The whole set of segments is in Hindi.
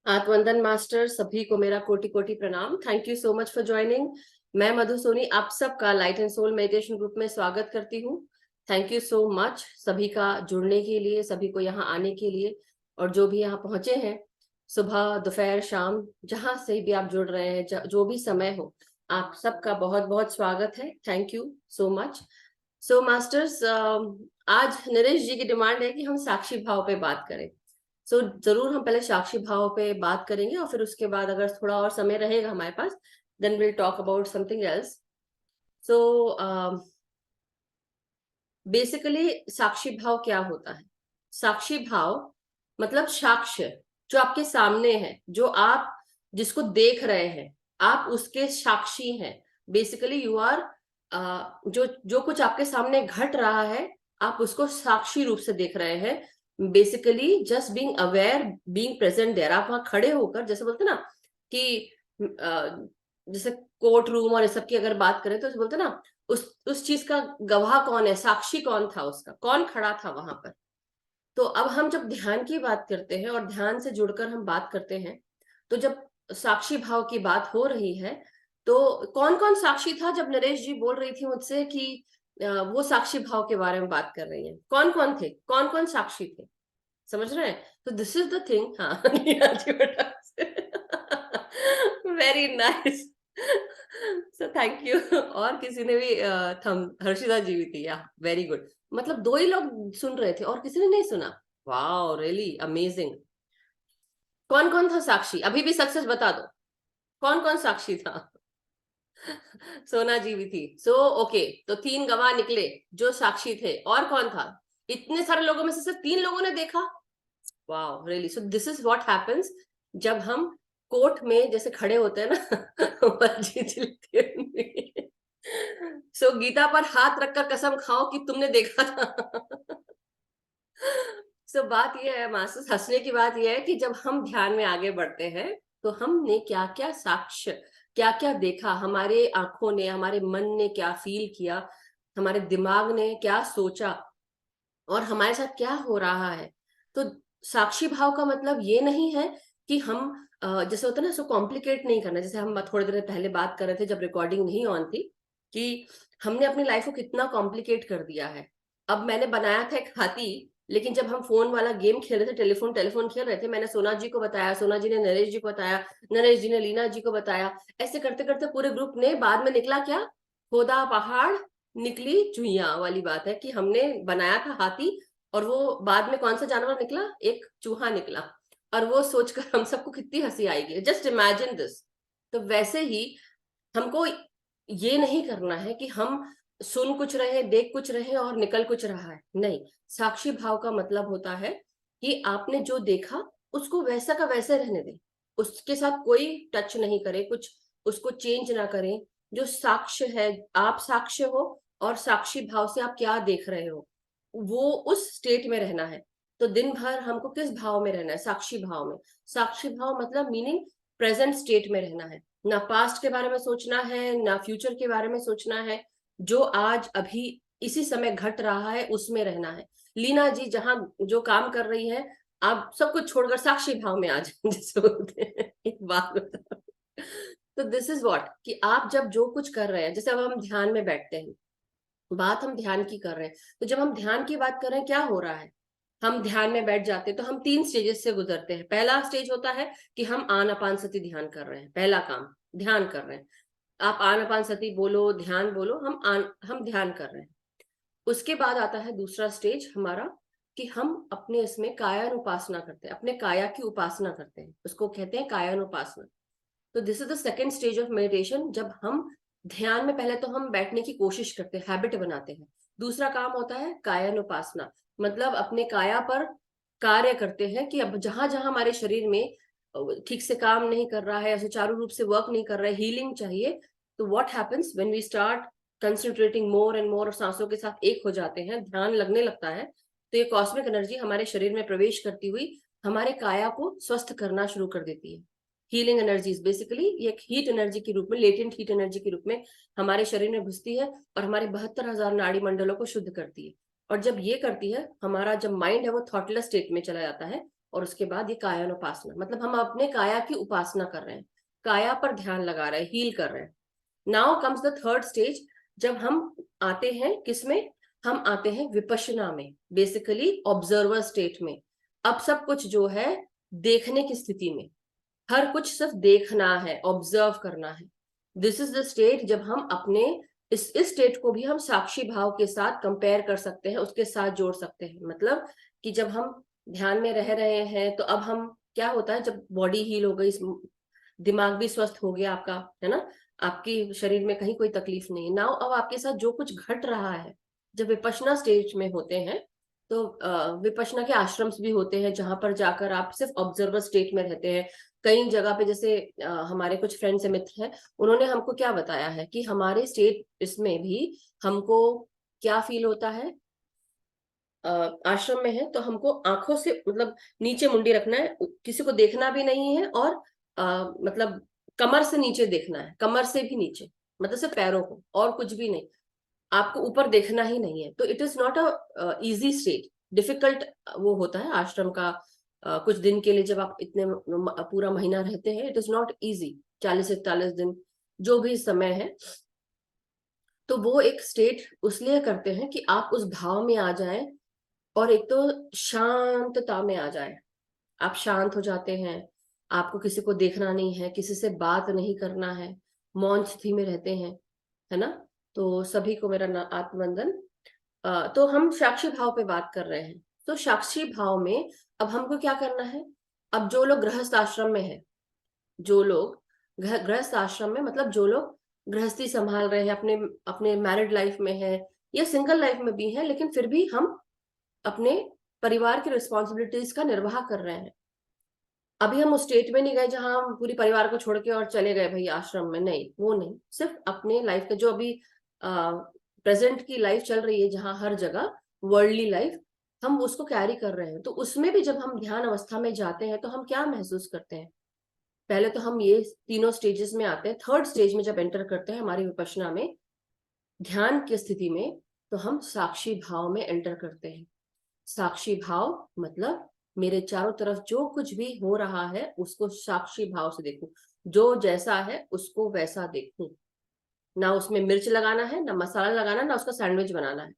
आत्मवंदन मास्टर सभी को मेरा कोटि कोटि प्रणाम। Thank you so much for joining. मैं मधु सोनी आप सबका light and soul meditation group में स्वागत करती हूँ। थैंक यू सो मच सभी का जुड़ने के लिए, सभी को यहाँ आने के लिए, और जो भी यहाँ पहुंचे हैं, सुबह दोपहर शाम जहां से भी आप जुड़ रहे हैं, जो भी समय हो, आप सबका बहुत बहुत स्वागत है। Thank you so much. So masters, आज नरेश जी की डिमांड है कि हम साक्षी भाव पे बात करें। जरूर हम पहले साक्षी भाव पे बात करेंगे और फिर उसके बाद अगर थोड़ा और समय रहेगा हमारे पास, then will talk about something else. So basically साक्षी भाव क्या होता है? साक्षी भाव मतलब साक्ष्य, जो आपके सामने है, जो आप जिसको देख रहे हैं, आप उसके साक्षी हैं। बेसिकली यू आर, जो जो कुछ आपके सामने घट रहा है, आप उसको साक्षी रूप से देख रहे हैं। Basically just being aware, being present there. आप वहां खड़े होकर, जैसे बोलते ना कि जैसे कोर्ट रूम और इस सब की अगर बात करें तो बोलते ना, उस चीज का गवाह कौन है, साक्षी कौन था, उसका कौन खड़ा था वहां पर। तो अब हम जब ध्यान की बात करते हैं और ध्यान से जुड़कर हम बात करते हैं, तो जब साक्षी भाव की बात हो रही है, तो कौन कौन साक्षी था? जब नरेश जी बोल रही थी मुझसे कि वो साक्षी भाव के बारे में बात कर रही हैं, कौन कौन थे, कौन कौन साक्षी थे, समझ रहे हैं? तो दिस इज द थिंग। हाँ नीना जी बेटा very nice. So thank you. और किसी ने भी थम, हर्षिता जी भी थी, या वेरी गुड। मतलब दो ही लोग सुन रहे थे और किसी ने नहीं सुना। Wow, really amazing. कौन कौन था साक्षी? अभी भी सक्सेस बता दो, कौन कौन साक्षी था? सोना जी भी थी। सो ओके, तो 3 गवाह निकले जो साक्षी थे। और कौन था? इतने सारे लोगों में से सिर्फ 3 लोगों ने देखा। Wow, really. So this is what happens जब हम कोर्ट में जैसे खड़े होते हैं ना बाजी चलती है। सो गीता पर हाथ रखकर कसम खाओ कि तुमने देखा था। सो बात यह है मास्टर्स, हंसने की बात यह है कि जब हम ध्यान में आगे बढ़ते हैं, तो हमने क्या क्या साक्ष्य, क्या क्या देखा, हमारे आंखों ने, हमारे मन ने क्या फील किया, हमारे दिमाग ने क्या सोचा, और हमारे साथ क्या हो रहा है। तो साक्षी भाव का मतलब ये नहीं है कि हम जैसे होता है ना, सो कॉम्प्लिकेट नहीं करना। जैसे हम थोड़ी देर पहले बात कर रहे थे जब रिकॉर्डिंग नहीं ऑन थी, कि हमने अपनी लाइफ को कितना कॉम्प्लिकेट कर दिया है। अब मैंने बनाया था एक हाथी, लेकिन जब हम फोन वाला गेम खेल रहे थे, टेलीफोन टेलीफोन खेल रहे थे, मैंने सोना जी को बताया, सोना जी ने नरेश जी को बताया, नरेश जी ने लीना जी को बताया। ऐसे करते करते पूरे ग्रुप ने, बाद में निकला क्या? खोदा पहाड़ निकली चुहिया वाली बात है कि हमने बनाया था हाथी, और वो बाद में कौन सा जानवर निकला? एक चूहा निकला। और वो सोचकर हम सबको कितनी हंसी आएगी, जस्ट इमेजिन दिस। तो वैसे ही हमको ये नहीं करना है कि हम सुन कुछ रहे, देख कुछ रहे और निकल कुछ रहा है। नहीं, साक्षी भाव का मतलब होता है कि आपने जो देखा उसको वैसा का वैसे रहने दें, उसके साथ कोई टच नहीं करे, कुछ उसको चेंज ना करें। जो साक्ष्य है, आप साक्ष्य हो, और साक्षी भाव से आप क्या देख रहे हो, वो उस स्टेट में रहना है। तो दिन भर हमको किस भाव में रहना है? साक्षी भाव में। साक्षी भाव मतलब मीनिंग प्रेजेंट स्टेट में रहना है। ना पास्ट के बारे में सोचना है, ना फ्यूचर के बारे में सोचना है। जो आज अभी इसी समय घट रहा है उसमें रहना है। लीना जी जहां जो काम कर रही है, आप सब कुछ छोड़कर साक्षी भाव में आ जाए जिसे बोलते हैं। एक बात बताओ, तो दिस इज व्हाट, कि आप जब जो कुछ कर रहे हैं, जैसे अब हम ध्यान में बैठते हैं, बात हम ध्यान की कर रहे हैं, तो जब हम ध्यान की बात कर रहे हैं, क्या हो रहा है? हम ध्यान में बैठ जाते हैं तो हम 3 स्टेजेस से गुजरते हैं। पहला स्टेज होता है कि हम आनापान सती ध्यान कर रहे हैं, पहला काम ध्यान कर रहे हैं। आप आनापान सती बोलो, ध्यान बोलो, हम ध्यान कर रहे हैं। उसके बाद आता है दूसरा स्टेज हमारा, कि हम अपने इसमें कायानुपासना करते हैं, अपने काया की उपासना करते हैं, उसको कहते हैं कायानुपासना। तो this is the second stage of meditation. जब हम ध्यान में, पहले तो हम बैठने की कोशिश करते हैं, हैबिट बनाते हैं। दूसरा काम होता है कायानुपासना, मतलब अपने काया पर कार्य करते हैं, कि अब जहां जहां हमारे शरीर में ठीक से काम नहीं कर रहा है, सुचारू रूप से वर्क नहीं कर रहा है, हीलिंग चाहिए। तो what happens when we start concentrating more and more, सांसों के साथ एक हो जाते हैं, ध्यान लगने लगता है, तो ये कॉस्मिक एनर्जी हमारे शरीर में प्रवेश करती हुई हमारे काया को स्वस्थ करना शुरू कर देती है। हीलिंग एनर्जीज बेसिकली एक हीट एनर्जी के रूप में, लेटेंट हीट एनर्जी के रूप में हमारे शरीर में घुसती है, और हमारे 72,000 नाड़ी मंडलों को शुद्ध करती है। और जब ये करती है, हमारा जब माइंड है वो थॉटलेस स्टेट में चला जाता है, और उसके बाद ये कायानुपासना, मतलब हम अपने काया की उपासना कर रहे हैं, काया पर ध्यान लगा रहे हैं, हील कर रहे हैं। Now comes the third stage, जब हम आते हैं किसमें, हम आते हैं विपश्यना में, बेसिकली ऑब्जर्वर स्टेट में। अब सब कुछ जो है देखने की स्थिति में, हर कुछ सिर्फ देखना है, ऑब्जर्व करना है। दिस इज द स्टेट जब हम अपने इस स्टेट को भी हम साक्षी भाव के साथ कंपेयर कर सकते हैं, उसके साथ जोड़ सकते हैं। मतलब कि जब हम ध्यान में रह रहे हैं तो अब हम, क्या होता है जब बॉडी हील हो गई, दिमाग भी स्वस्थ हो गया आपका, है ना, आपकी शरीर में कहीं कोई तकलीफ नहीं है। नाउ अब आपके साथ जो कुछ घट रहा है, जब विपश्यना स्टेज में होते हैं तो विपश्यना के आश्रम्स भी होते हैं जहां पर जाकर आप सिर्फ ऑब्जर्वर स्टेट में रहते हैं। कई जगह पे जैसे हमारे कुछ फ्रेंड्स से मित्र हैं, उन्होंने हमको क्या बताया है कि हमारे स्टेट इसमें भी हमको क्या फील होता है, आश्रम में है तो हमको आंखों से मतलब नीचे मुंडी रखना है, किसी को देखना भी नहीं है, और मतलब कमर से नीचे देखना है, कमर से भी नीचे, मतलब सिर्फ पैरों को, और कुछ भी नहीं, आपको ऊपर देखना ही नहीं है। तो it is not a easy state, difficult वो होता है आश्रम का। कुछ दिन के लिए जब आप इतने पूरा महीना रहते हैं, इट इज नॉट इजी, 40 से 41 दिन जो भी समय है। तो वो एक स्टेट उसलिए करते हैं कि आप उस भाव में आ जाएं, और एक तो शांतता में आ जाए, आप शांत हो जाते हैं, आपको किसी को देखना नहीं है, किसी से बात नहीं करना है, मौन स्थिति में रहते हैं, है ना। तो सभी को मेरा आत्मवंदन। तो हम साक्षी भाव पे बात कर रहे हैं। तो साक्षी भाव में अब हमको क्या करना है, अब जो लोग गृहस्थ आश्रम में है, जो लोग गृहस्थ आश्रम में, मतलब जो लोग गृहस्थी संभाल रहे हैं, अपने अपने मैरिड लाइफ में है या सिंगल लाइफ में भी है, लेकिन फिर भी हम अपने परिवार की रिस्पॉन्सिबिलिटीज का निर्वाह कर रहे हैं। अभी हम उस स्टेट में नहीं गए जहां हम पूरी परिवार को छोड़ के और चले गए भाई आश्रम में, नहीं, वो नहीं, सिर्फ अपने लाइफ का जो अभी प्रेजेंट की लाइफ चल रही है, जहां हर जगह वर्ल्डली लाइफ, हम उसको कैरी कर रहे हैं। तो उसमें भी जब हम ध्यान अवस्था में जाते हैं तो हम क्या महसूस करते हैं, पहले तो हम ये तीनों स्टेजेस में आते हैं, थर्ड स्टेज में जब एंटर करते हैं हमारी विपश्यना में, ध्यान की स्थिति में, तो हम साक्षी भाव में एंटर करते हैं। साक्षी भाव मतलब मेरे चारों तरफ जो कुछ भी हो रहा है उसको साक्षी भाव से देखूं, जो जैसा है उसको वैसा देखूं, ना उसमें मिर्च लगाना है, ना मसाला लगाना, ना उसका सैंडविच बनाना है,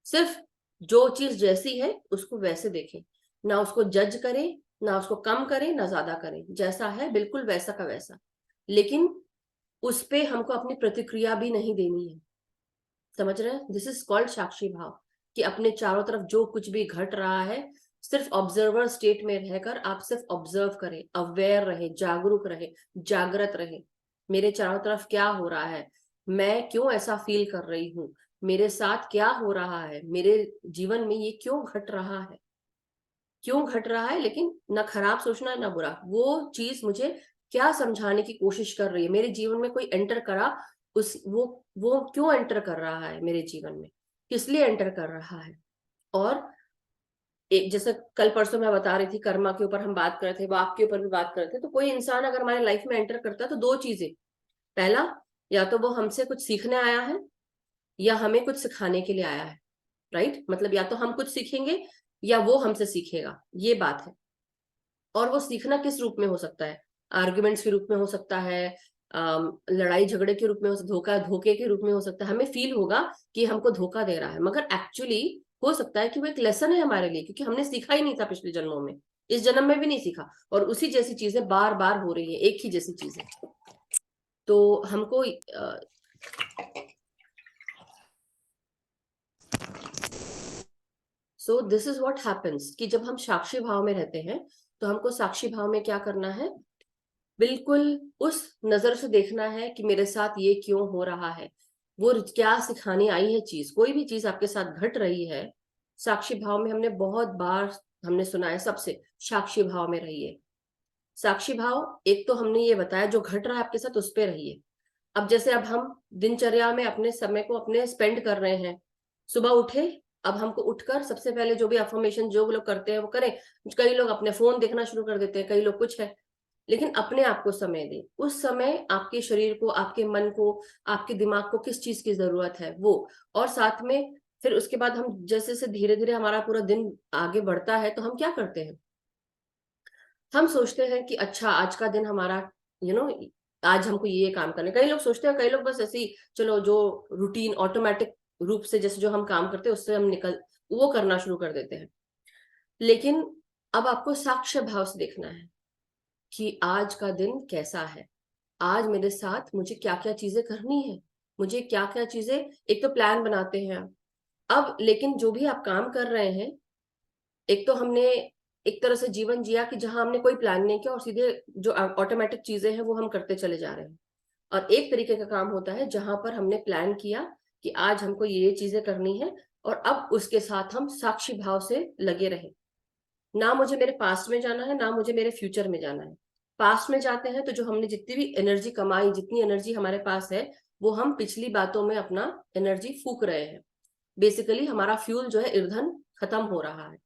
सिर्फ जो चीज जैसी है उसको वैसे देखें, ना उसको जज करें, ना उसको कम करें ना ज्यादा करें, जैसा है बिल्कुल वैसा का वैसा। लेकिन उस पे हमको अपनी प्रतिक्रिया भी नहीं देनी है, समझ रहे हैं, दिस इज कॉल्ड साक्षी भाव। कि अपने चारों तरफ जो कुछ भी घट रहा है, सिर्फ ऑब्जर्वर स्टेट में रहकर आप सिर्फ ऑब्जर्व करें, अवेयर रहे, जागरूक रहे, जागृत रहे, मेरे चारों तरफ क्या हो रहा है, मैं क्यों ऐसा फील कर रही हूँ, मेरे साथ क्या हो रहा है, मेरे जीवन में ये क्यों घट रहा है, क्यों घट रहा है, लेकिन ना खराब सोचना ना बुरा, वो चीज मुझे क्या समझाने की कोशिश कर रही है, मेरे जीवन में कोई एंटर करा, उस वो क्यों एंटर कर रहा है मेरे जीवन में, किस लिए एंटर कर रहा है। और एक जैसे कल परसों मैं बता रही थी, कर्मा के ऊपर हम बात कर रहे थे, वाक के ऊपर भी बात कर रहे थे, तो कोई इंसान अगर हमारे लाइफ में एंटर करता है तो दो चीजें, पहला, या तो वो हमसे कुछ सीखने आया है या हमें कुछ सिखाने के लिए आया है, राइट, मतलब या तो हम कुछ सीखेंगे या वो हमसे सीखेगा, ये बात है। और वो सीखना किस रूप में हो सकता है, आर्ग्यूमेंट्स के रूप में हो सकता है, लड़ाई झगड़े के रूप में धोखा धोखे के रूप में हो सकता है, हमें फील होगा कि हमको धोखा दे रहा है, मगर एक्चुअली हो सकता है कि वो एक लेसन है हमारे लिए, क्योंकि हमने सीखा ही नहीं था पिछले जन्मों में, इस जन्म में भी नहीं सीखा, और उसी जैसी चीजें बार बार हो रही है, एक ही जैसी चीजें। तो हमको so this is what happens कि जब हम साक्षी भाव में रहते हैं, तो हमको साक्षी भाव में क्या करना है, बिल्कुल उस नजर से देखना है कि मेरे साथ ये क्यों हो रहा है, वो क्या सिखाने आई है चीज, कोई भी चीज आपके साथ घट रही है, साक्षी भाव में हमने बहुत बार हमने सुना है सबसे, साक्षी भाव में रहिए। साक्षी भाव, एक तो हमने ये बताया जो घट रहा है आपके साथ उस पे रहिए। अब जैसे अब हम दिनचर्या में अपने समय को अपने स्पेंड कर रहे हैं, सुबह उठे, अब हमको उठकर सबसे पहले जो भी अफर्मेशन जो लोग करते हैं वो करें, कई लोग अपने फोन देखना शुरू कर देते हैं, कई लोग कुछ है, लेकिन अपने आप को समय दें, उस समय आपके शरीर को, आपके मन को, आपके दिमाग को किस चीज की जरूरत है वो, और साथ में फिर उसके बाद हम जैसे जैसे धीरे धीरे हमारा पूरा दिन आगे बढ़ता है तो हम क्या करते हैं, हम सोचते हैं कि अच्छा आज का दिन हमारा यू नो आज हमको ये काम करना है। कई लोग सोचते हैं, कई लोग बस ऐसे ही चलो जो रूटीन ऑटोमेटिक रूप से जैसे जो हम काम करते हैं उससे हम निकल वो करना शुरू कर देते हैं। लेकिन अब आपको साक्ष्य भाव से देखना है कि आज का दिन कैसा है, आज मेरे साथ मुझे क्या क्या चीजें करनी है, मुझे क्या क्या चीजें, एक तो प्लान बनाते हैं आप। अब लेकिन जो भी आप काम कर रहे हैं, एक तो हमने एक तरह से जीवन जिया कि जहां हमने कोई प्लान नहीं किया और सीधे जो ऑटोमेटिक चीजें हैं वो हम करते चले जा रहे हैं। और एक तरीके का काम होता है जहां पर हमने प्लान किया कि आज हमको ये चीजें करनी है, और अब उसके साथ हम साक्षी भाव से लगे रहे। ना मुझे मेरे पास्ट में जाना है, ना मुझे मेरे फ्यूचर में जाना है। पास्ट में जाते हैं तो जो हमने जितनी भी एनर्जी कमाई, जितनी एनर्जी हमारे पास है, वो हम पिछली बातों में अपना एनर्जी फूक रहे हैं। बेसिकली हमारा फ्यूल जो है, ईंधन खत्म हो रहा है।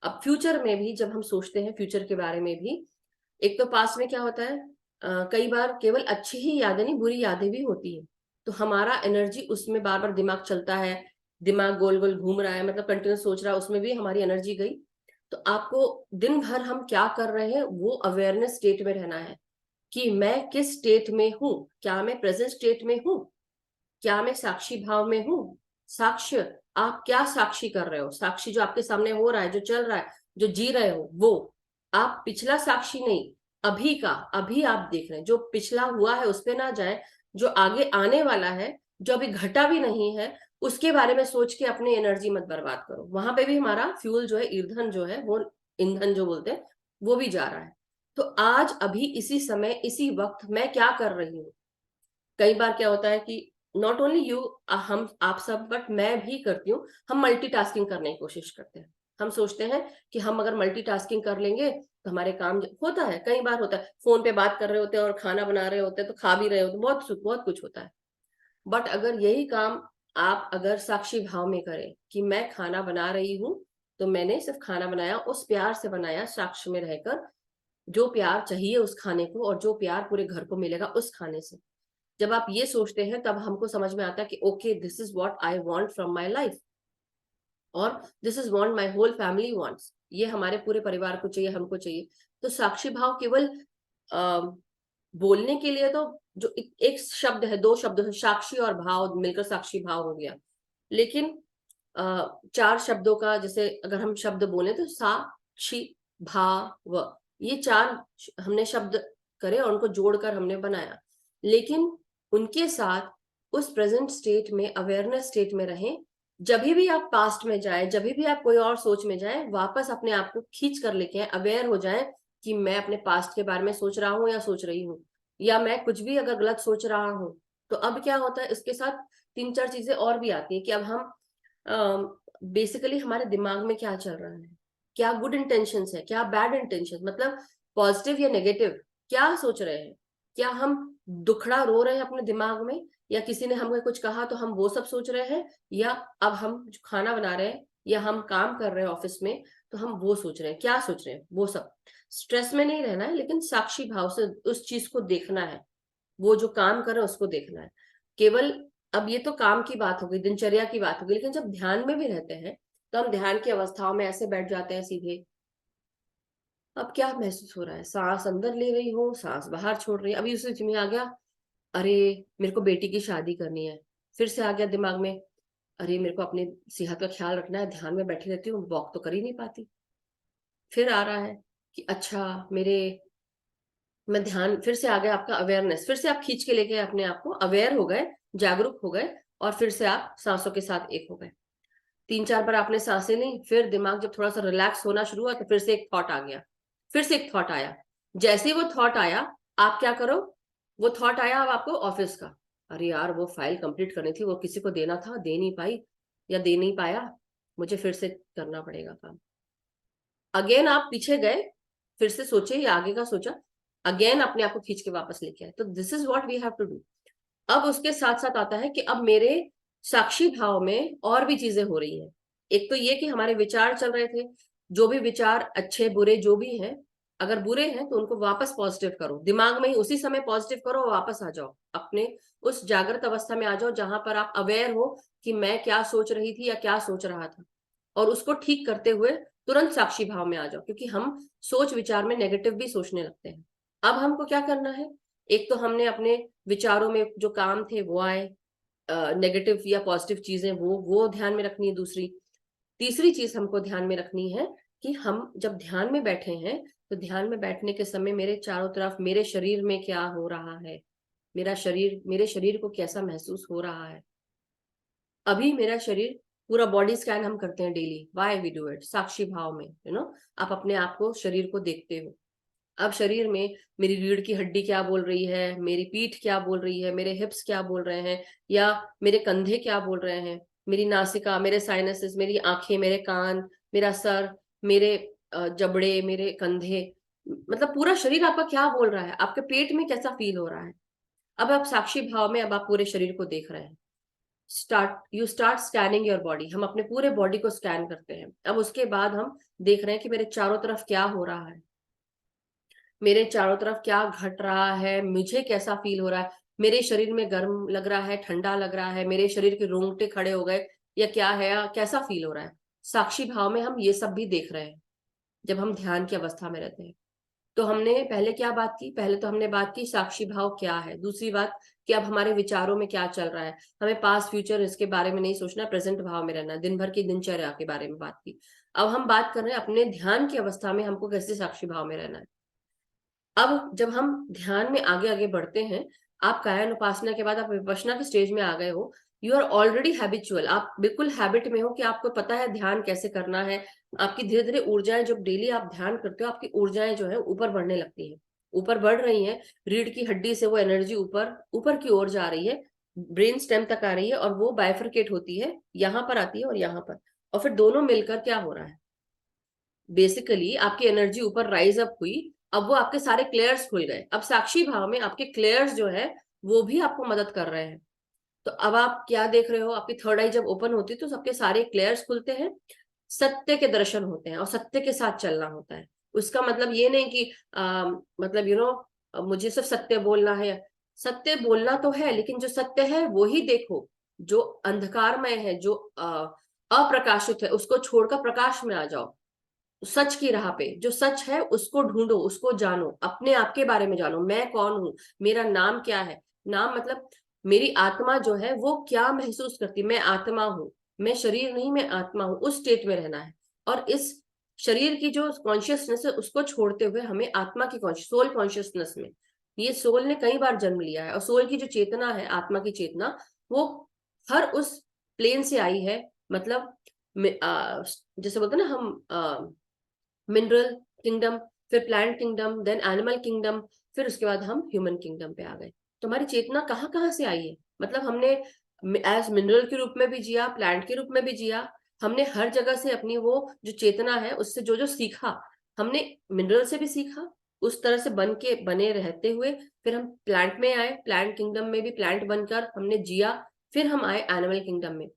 अब फ्यूचर में भी जब हम सोचते हैं फ्यूचर के बारे में भी, एक तो पास्ट में क्या होता है, कई बार केवल अच्छी ही यादें नहीं, बुरी यादें भी होती है। तो हमारा एनर्जी उसमें बार बार दिमाग चलता है, दिमाग गोल गोल घूम रहा है, मतलब कंटिन्यूस सोच रहा है, उसमें भी हमारी एनर्जी गई। तो आपको दिन भर हम क्या कर रहे हैं वो अवेयरनेस स्टेट में रहना है कि मैं किस स्टेट में हूँ। क्या मैं प्रेजेंट स्टेट में हूँ, क्या मैं साक्षी भाव में हूँ। साक्ष्य, आप क्या साक्षी कर रहे हो, साक्षी जो आपके सामने हो रहा है, जो चल रहा है, जो जी रहे हो वो। आप पिछला साक्षी नहीं, अभी का, अभी आप देख रहे हैं। जो पिछला हुआ है उस पे ना जाए, जो आगे आने वाला है, जो अभी घटा भी नहीं है, उसके बारे में सोच के अपनी एनर्जी मत बर्बाद करो। वहां पे भी हमारा फ्यूल जो है, ईंधन जो है, वो ईंधन जो बोलते हैं, वो भी जा रहा है। तो आज अभी इसी समय इसी वक्त मैं क्या कर रही हूँ। कई बार क्या होता है कि नॉट ओनली यू, हम आप सब, बट मैं भी करती हूँ, हम मल्टीटास्किंग करने की कोशिश करते हैं। हम सोचते हैं कि हम अगर मल्टीटास्किंग कर लेंगे तो हमारे काम होता है। कई बार होता है फोन पे बात कर रहे होते हैं और खाना बना रहे होते हैं, तो खा भी रहे होते हैं, बहुत बहुत कुछ होता है। बट अगर यही काम आप अगर साक्षी भाव में करें कि मैं खाना बना रही हूँ, तो मैंने सिर्फ खाना बनाया, उस प्यार से बनाया, साक्ष्य में रहकर, जो प्यार चाहिए उस खाने को और जो प्यार पूरे घर को मिलेगा उस खाने से। जब आप ये सोचते हैं तब हमको समझ में आता है कि okay, this is what I want from my life, और this is what my whole family wants. ये हमारे पूरे परिवार को चाहिए, हमको चाहिए। तो साक्षी भाव केवल आ, बोलने के लिए तो, जो एक शब्द है, दो शब्द है, साक्षी और भाव मिलकर साक्षी भाव हो गया। लेकिन चार शब्दों का जैसे अगर हम शब्द बोले तो साक्षी भाव, ये चार हमने शब्द करे और उनको जोड़कर हमने बनाया। लेकिन उनके साथ उस प्रेजेंट स्टेट में, अवेयरनेस स्टेट में रहें। जब भी आप पास्ट में जाए, जब भी आप कोई और सोच में जाए, वापस अपने आप को खींच कर लेके आए, अवेयर हो जाए कि मैं अपने पास्ट के बारे में सोच रहा हूँ या सोच रही हूँ, या मैं कुछ भी अगर गलत सोच रहा हूँ। तो अब क्या होता है, इसके साथ तीन चार चीजें और भी आती है कि अब हम बेसिकली हमारे दिमाग में क्या चल रहा है, क्या गुड इंटेंशंस है, क्या बैड इंटेंशन, मतलब पॉजिटिव या नेगेटिव, क्या सोच रहे हैं। क्या हम दुखड़ा रो रहे हैं अपने दिमाग में, या किसी ने हमें कुछ कहा तो हम वो सब सोच रहे हैं, या अब हम जो खाना बना रहे हैं या हम काम कर रहे हैं ऑफिस में, तो हम वो सोच रहे हैं, क्या सोच रहे हैं वो सब। स्ट्रेस में नहीं रहना है, लेकिन साक्षी भाव से उस चीज को देखना है, वो जो काम कर रहे हैं उसको देखना है केवल। अब ये तो काम की बात हो गई, दिनचर्या की बात हो गई, लेकिन जब ध्यान में भी रहते हैं तो हम ध्यान की अवस्थाओं में ऐसे बैठ जाते हैं सीधे। अब क्या महसूस हो रहा है, सांस अंदर ले रही हूँ, सांस बाहर छोड़ रही है। अभी उसी में आ गया, अरे मेरे को बेटी की शादी करनी है। फिर से आ गया दिमाग में, अरे मेरे को अपनी सेहत का ख्याल रखना है, ध्यान में बैठी रहती हूँ, वॉक तो कर ही नहीं पाती। फिर आ रहा है कि अच्छा मेरे, मैं ध्यान, फिर से आ गया आपका अवेयरनेस, फिर से आप खींच के लेके अपने आप को अवेयर हो गए, जागरूक हो गए, और फिर से आप सांसों के साथ एक हो गए। तीन चार बार आपने सांसें ली, फिर दिमाग जब थोड़ा सा रिलैक्स होना शुरू हुआ तो फिर से एक थॉट आ गया, फिर से एक थॉट आया। जैसे ही वो थॉट आया, आप क्या करो, वो थॉट आया अब आपको ऑफिस का, अरे यार वो फाइल कंप्लीट करनी थी, वो किसी को देना था, दे नहीं पाई या दे नहीं पाया, मुझे फिर से करना पड़ेगा काम। अगेन आप पीछे गए, फिर से सोचे या आगे का सोचा, अगेन अपने आप को खींच के वापस लेके आए। तो this is what we have to do. अब उसके साथ साथ आता है कि अब मेरे साक्षी भाव में और भी चीजें हो रही हैं। एक तो ये कि हमारे विचार चल रहे थे, जो भी विचार अच्छे बुरे जो भी हैं, अगर बुरे हैं तो उनको वापस पॉजिटिव करो, दिमाग में ही उसी समय पॉजिटिव करो, वापस आ जाओ अपने उस जागृत अवस्था में, आ जाओ जहां पर आप अवेयर हो कि मैं क्या सोच रही थी या क्या सोच रहा था, और उसको ठीक करते हुए तुरंत साक्षी भाव में आ जाओ, क्योंकि हम सोच विचार में नेगेटिव भी सोचने लगते हैं। अब हमको क्या करना है, एक तो हमने अपने विचारों में जो काम थे वो आए, नेगेटिव या पॉजिटिव चीजें वो ध्यान में रखनी है। दूसरी तीसरी चीज हमको ध्यान में रखनी है कि हम जब ध्यान में बैठे हैं तो ध्यान में बैठने के समय मेरे चारों तरफ मेरे शरीर में क्या हो रहा है, मेरे शरीर को कैसा महसूस हो रहा है। अभी मेरा शरीर पूरा बॉडी स्कैन हम करते हैं daily, why we do it, साक्षी भाव में, आप अपने आप को शरीर को देखते हो। अब शरीर में मेरी रीढ़ की हड्डी क्या बोल रही है, मेरी पीठ क्या बोल रही है, मेरे हिप्स क्या बोल रहे हैं, या मेरे कंधे क्या बोल रहे हैं, मेरी नासिका, मेरे साइनसेस, मेरी आंखें, मेरे कान, मेरा सर, मेरे जबड़े, मेरे कंधे, मतलब पूरा शरीर आपका क्या बोल रहा है, आपके पेट में कैसा फील हो रहा है। अब आप साक्षी भाव में अब आप पूरे शरीर को देख रहे हैं। You start scanning your body, हम अपने पूरे बॉडी को स्कैन करते हैं। अब उसके बाद हम देख रहे हैं कि मेरे चारों तरफ क्या हो रहा है, मेरे चारों तरफ क्या घट रहा है, मुझे कैसा फील हो रहा है, मेरे शरीर में गर्म लग रहा है, ठंडा लग रहा है, मेरे शरीर के रोंगटे खड़े हो गए या क्या है, या कैसा फील हो रहा है। साक्षी भाव में हम ये सब भी देख रहे हैं जब हम ध्यान की अवस्था में रहते हैं। तो हमने पहले क्या बात की, पहले तो हमने बात की साक्षी भाव क्या है, दूसरी बात कि अब हमारे विचारों में क्या चल रहा है, हमें पास्ट फ्यूचर इसके बारे में नहीं सोचना, प्रेजेंट भाव में रहना, दिन भर की दिनचर्या के बारे में बात की। अब हम बात कर रहे हैं अपने ध्यान की अवस्था में हमको कैसे साक्षी भाव में रहना है। अब जब हम ध्यान में आगे आगे बढ़ते हैं, आप कायान उपासना के बाद आप विपश्यना के स्टेज में आ गए हो, यू आर ऑलरेडी हैबिचुअल, आप बिल्कुल हैबिट में हो कि आपको पता है ध्यान कैसे करना है। आपकी धीरे धीरे ऊर्जाएं, जब डेली आप ध्यान करते हो आपकी ऊर्जाएं जो है ऊपर बढ़ने लगती है, ऊपर बढ़ रही है, रीढ़ की हड्डी से वो एनर्जी ऊपर ऊपर की ओर जा रही है, ब्रेन स्टेम तक आ रही है, और वो बाइफरकेट होती है, यहाँ पर आती है और यहाँ पर, और फिर दोनों मिलकर क्या हो रहा है, बेसिकली आपकी एनर्जी ऊपर राइज अप हुई। अब वो आपके सारे क्लेयर्स खुल गए, अब साक्षी भाव में आपके क्लेयर्स जो है वो भी आपको मदद कर रहे हैं। तो अब आप क्या देख रहे हो, आपकी थर्ड आई जब ओपन होती है तो सबके सारे क्लेयर्स खुलते हैं, सत्य के दर्शन होते हैं और सत्य के साथ चलना होता है। उसका मतलब ये नहीं कि मतलब मुझे सिर्फ सत्य बोलना है, सत्य बोलना तो है, लेकिन जो सत्य है वो ही देखो, जो अंधकारमय है, जो अप्रकाशित है, उसको छोड़कर प्रकाश में आ जाओ। सच की राह पे जो सच है उसको ढूंढो, उसको जानो, अपने आप के बारे में जानो, मैं कौन हूं, मेरा नाम क्या है। नाम मतलब मेरी आत्मा जो है वो क्या महसूस करती, मैं आत्मा हूँ, मैं शरीर नहीं, मैं आत्मा हूँ, उस स्टेट में रहना है। और इस शरीर की जो कॉन्शियसनेस है उसको छोड़ते हुए हमें आत्मा की सोल कॉन्शियसनेस में, ये सोल ने कई बार जन्म लिया है, और सोल की जो चेतना है, आत्मा की चेतना, वो हर उस प्लेन से आई है। मतलब जैसे बोलते हैं ना हम, मिनरल किंगडम, फिर plant kingdom, then animal kingdom, फिर उसके बाद हम ह्यूमन किंगडम पे आ गए। तो हमारी चेतना कहाँ कहाँ से आई है, मतलब हमने एज मिनरल के रूप में भी जिया, प्लांट के रूप में भी जिया, हमने हर जगह से अपनी वो जो चेतना है उससे जो जो सीखा, हमने मिनरल से भी सीखा, उस तरह से बने रहते हुए फिर हम प्लांट में आए, प्लांट किंगडम में भी प्लांट बनकर हमने जिया, फिर हम आए एनिमल किंगडम में।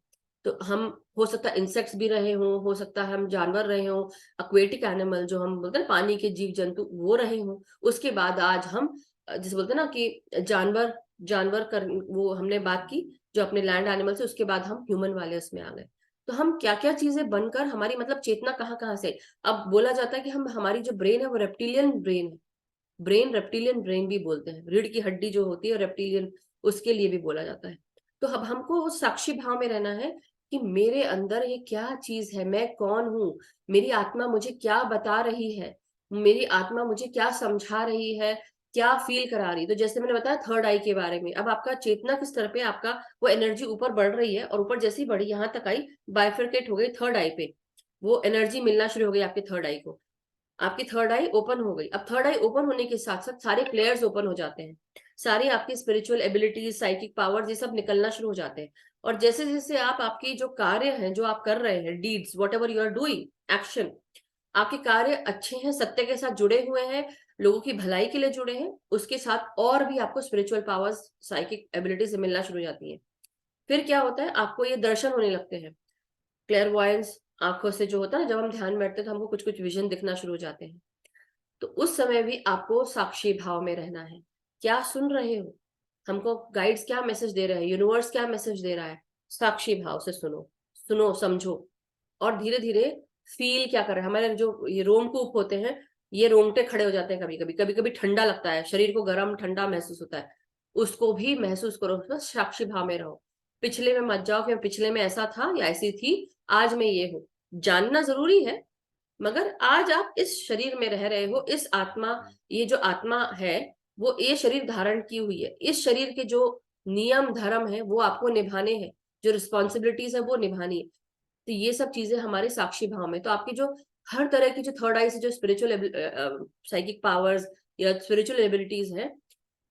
तो हम, हो सकता है इंसेक्ट्स भी रहे हों, हो सकता है हम जानवर रहे हों, अक्वेटिक एनिमल जो हम बोलते हैं पानी के जीव जंतु वो रहे हों। उसके बाद आज हम जैसे बोलते हैं ना कि जानवर जानवर कर वो हमने बात की जो अपने लैंड एनिमल से, उसके बाद हम ह्यूमन वाले उसमें आ गए। तो हम क्या क्या चीजें बनकर, हमारी मतलब चेतना कहाँ कहाँ से। अब बोला जाता है कि हम, हमारी जो ब्रेन है वो रेप्टिलियन ब्रेन है, ब्रेन रेप्टिलियन ब्रेन भी बोलते हैं, रीढ़ की हड्डी जो होती है रेप्टिलियन, उसके लिए भी बोला जाता है। तो अब हमको उस साक्षी भाव में रहना है कि मेरे अंदर ये क्या चीज है, मैं कौन हूँ, मेरी आत्मा मुझे क्या बता रही है, मेरी आत्मा मुझे क्या समझा रही है, क्या फील करा रही है। तो जैसे मैंने बताया थर्ड आई के बारे में, अब आपका चेतना किस तरह पे, आपका वो एनर्जी ऊपर बढ़ रही है, और ऊपर जैसी बढ़ी यहाँ तक आई, बाइफरकेट हो गई थर्ड आई पे, वो एनर्जी मिलना शुरू हो गई आपकी थर्ड आई को, आपकी थर्ड आई ओपन हो गई। अब थर्ड आई ओपन होने के साथ साथ सारे प्लेयर्स ओपन हो जाते हैं, सारी आपकी स्पिरिचुअल एबिलिटीज, साइकिक पावर्स, ये सब निकलना शुरू हो जाते हैं। और जैसे जैसे आप, आपकी जो कार्य हैं जो आप कर रहे हैं, deeds whatever you are doing, action, आपके कार्य अच्छे हैं, सत्य के साथ जुड़े हुए हैं, लोगों की भलाई के लिए जुड़े हैं, उसके साथ और भी आपको स्पिरिचुअल पावर्स, साइकिक एबिलिटीज मिलना शुरू हो जाती है। फिर क्या होता है, आपको ये दर्शन होने लगते हैं, क्लेयरवॉयंस, आंखों से जो होता है ना, जब हम ध्यान में बैठते हैं तो हमको कुछ कुछ विजन दिखना शुरू हो जाते हैं। तो उस समय भी आपको साक्षी भाव में रहना है, क्या सुन रहे हो, हमको गाइड्स क्या मैसेज दे रहे हैं, यूनिवर्स क्या मैसेज दे रहा है, साक्षी भाव से सुनो, सुनो समझो, और धीरे धीरे फील क्या कर रहे हैं। हमारे जो ये रोमकूप होते हैं, ये रोंगटे खड़े हो जाते हैं कभी कभी, कभी कभी ठंडा लगता है, शरीर को गर्म ठंडा महसूस होता है, उसको भी महसूस करो, बस साक्षी भाव में रहो। पिछले में मत जाओ कि पिछले में ऐसा था या ऐसी थी, आज मैं ये हूँ। जानना जरूरी है, मगर आज आप इस शरीर में रह रहे हो, इस आत्मा, ये जो आत्मा है वो ये शरीर धारण की हुई है, इस शरीर के जो नियम धर्म है वो आपको निभाने हैं, जो रिस्पॉन्सिबिलिटीज है वो निभानी है। तो ये सब चीजें हमारे साक्षी भाव में, तो आपकी जो हर तरह की जो थर्ड आई से जो स्पिरिचुअल साइकिक पावर्स या स्पिरिचुअल एबिलिटीज है,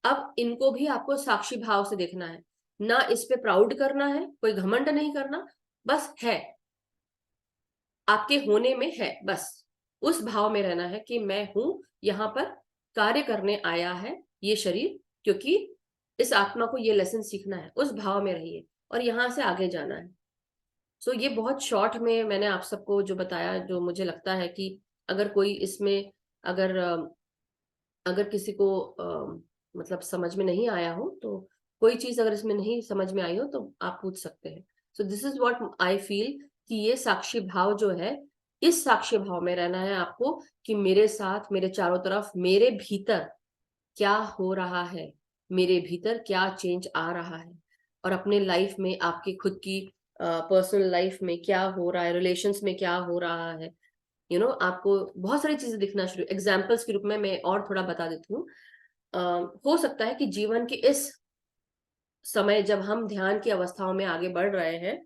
अब इनको भी आपको साक्षी भाव से देखना है। ना इस पे प्राउड करना है, कोई घमंड नहीं करना, बस है, आपके होने में है, बस उस भाव में रहना है कि मैं हूं, यहाँ पर कार्य करने आया है ये शरीर, क्योंकि इस आत्मा को ये लेसन सीखना है, उस भाव में रहिए और यहाँ से आगे जाना है। सो ये बहुत शॉर्ट में मैंने आप सबको जो बताया, जो मुझे लगता है कि अगर कोई इसमें, अगर अगर किसी को मतलब समझ में नहीं आया हो, तो कोई चीज अगर इसमें नहीं समझ में आई हो तो आप पूछ सकते हैं। So this is what I feel कि ये साक्षी भाव जो है, इस साक्षी भाव में रहना है आपको कि मेरे साथ, मेरे चारों तरफ, मेरे भीतर क्या हो रहा है, मेरे भीतर क्या चेंज आ रहा है, और अपने लाइफ में, आपकी खुद की पर्सनल लाइफ में क्या हो रहा है, रिलेशंस में क्या हो रहा है। आपको बहुत सारी चीजें दिखना शुरू, एग्जाम्पल्स के रूप में मैं और थोड़ा बता देती हूँ। हो सकता है कि जीवन के इस समय जब हम ध्यान की अवस्थाओं में आगे बढ़ रहे हैं,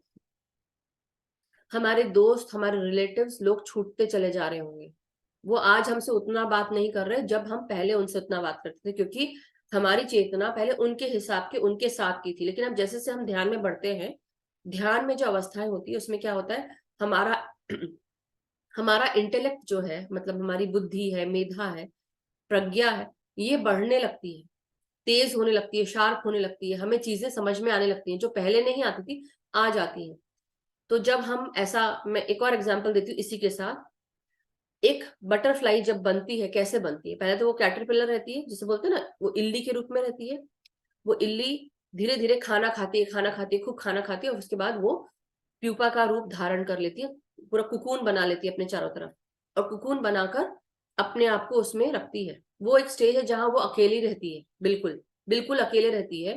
हमारे दोस्त, हमारे रिलेटिव्स, लोग छूटते चले जा रहे होंगे। वो आज हमसे उतना बात नहीं कर रहे जब हम पहले उनसे उतना बात करते थे, क्योंकि हमारी चेतना पहले उनके हिसाब के, उनके साथ की थी। लेकिन अब जैसे से हम ध्यान में बढ़ते हैं, ध्यान में जो अवस्थाएं होती है उसमें क्या होता है, हमारा हमारा इंटेलेक्ट जो है, मतलब हमारी बुद्धि है, मेधा है, प्रज्ञा है, ये बढ़ने लगती है, तेज होने लगती है, शार्प होने लगती है, हमें चीजें समझ में आने लगती हैं जो पहले नहीं आती थी, आ जाती हैं। तो जब हम ऐसा, मैं एक और एग्जांपल देती हूँ इसी के साथ। एक बटरफ्लाई जब बनती है, कैसे बनती है, पहले तो वो कैटरपिलर रहती है, जिसे बोलते हैं ना, वो इल्ली के रूप में रहती है। वो इल्ली धीरे धीरे खाना खाती है, खाना खाती है, खूब खाना खाती है, और उसके बाद वो प्यूपा का रूप धारण कर लेती है, पूरा कुकून बना लेती है अपने चारों तरफ, और कुकून बनाकर अपने आप को उसमें रखती है। वो एक स्टेज है जहां वो अकेली रहती है, बिल्कुल बिल्कुल अकेले रहती है।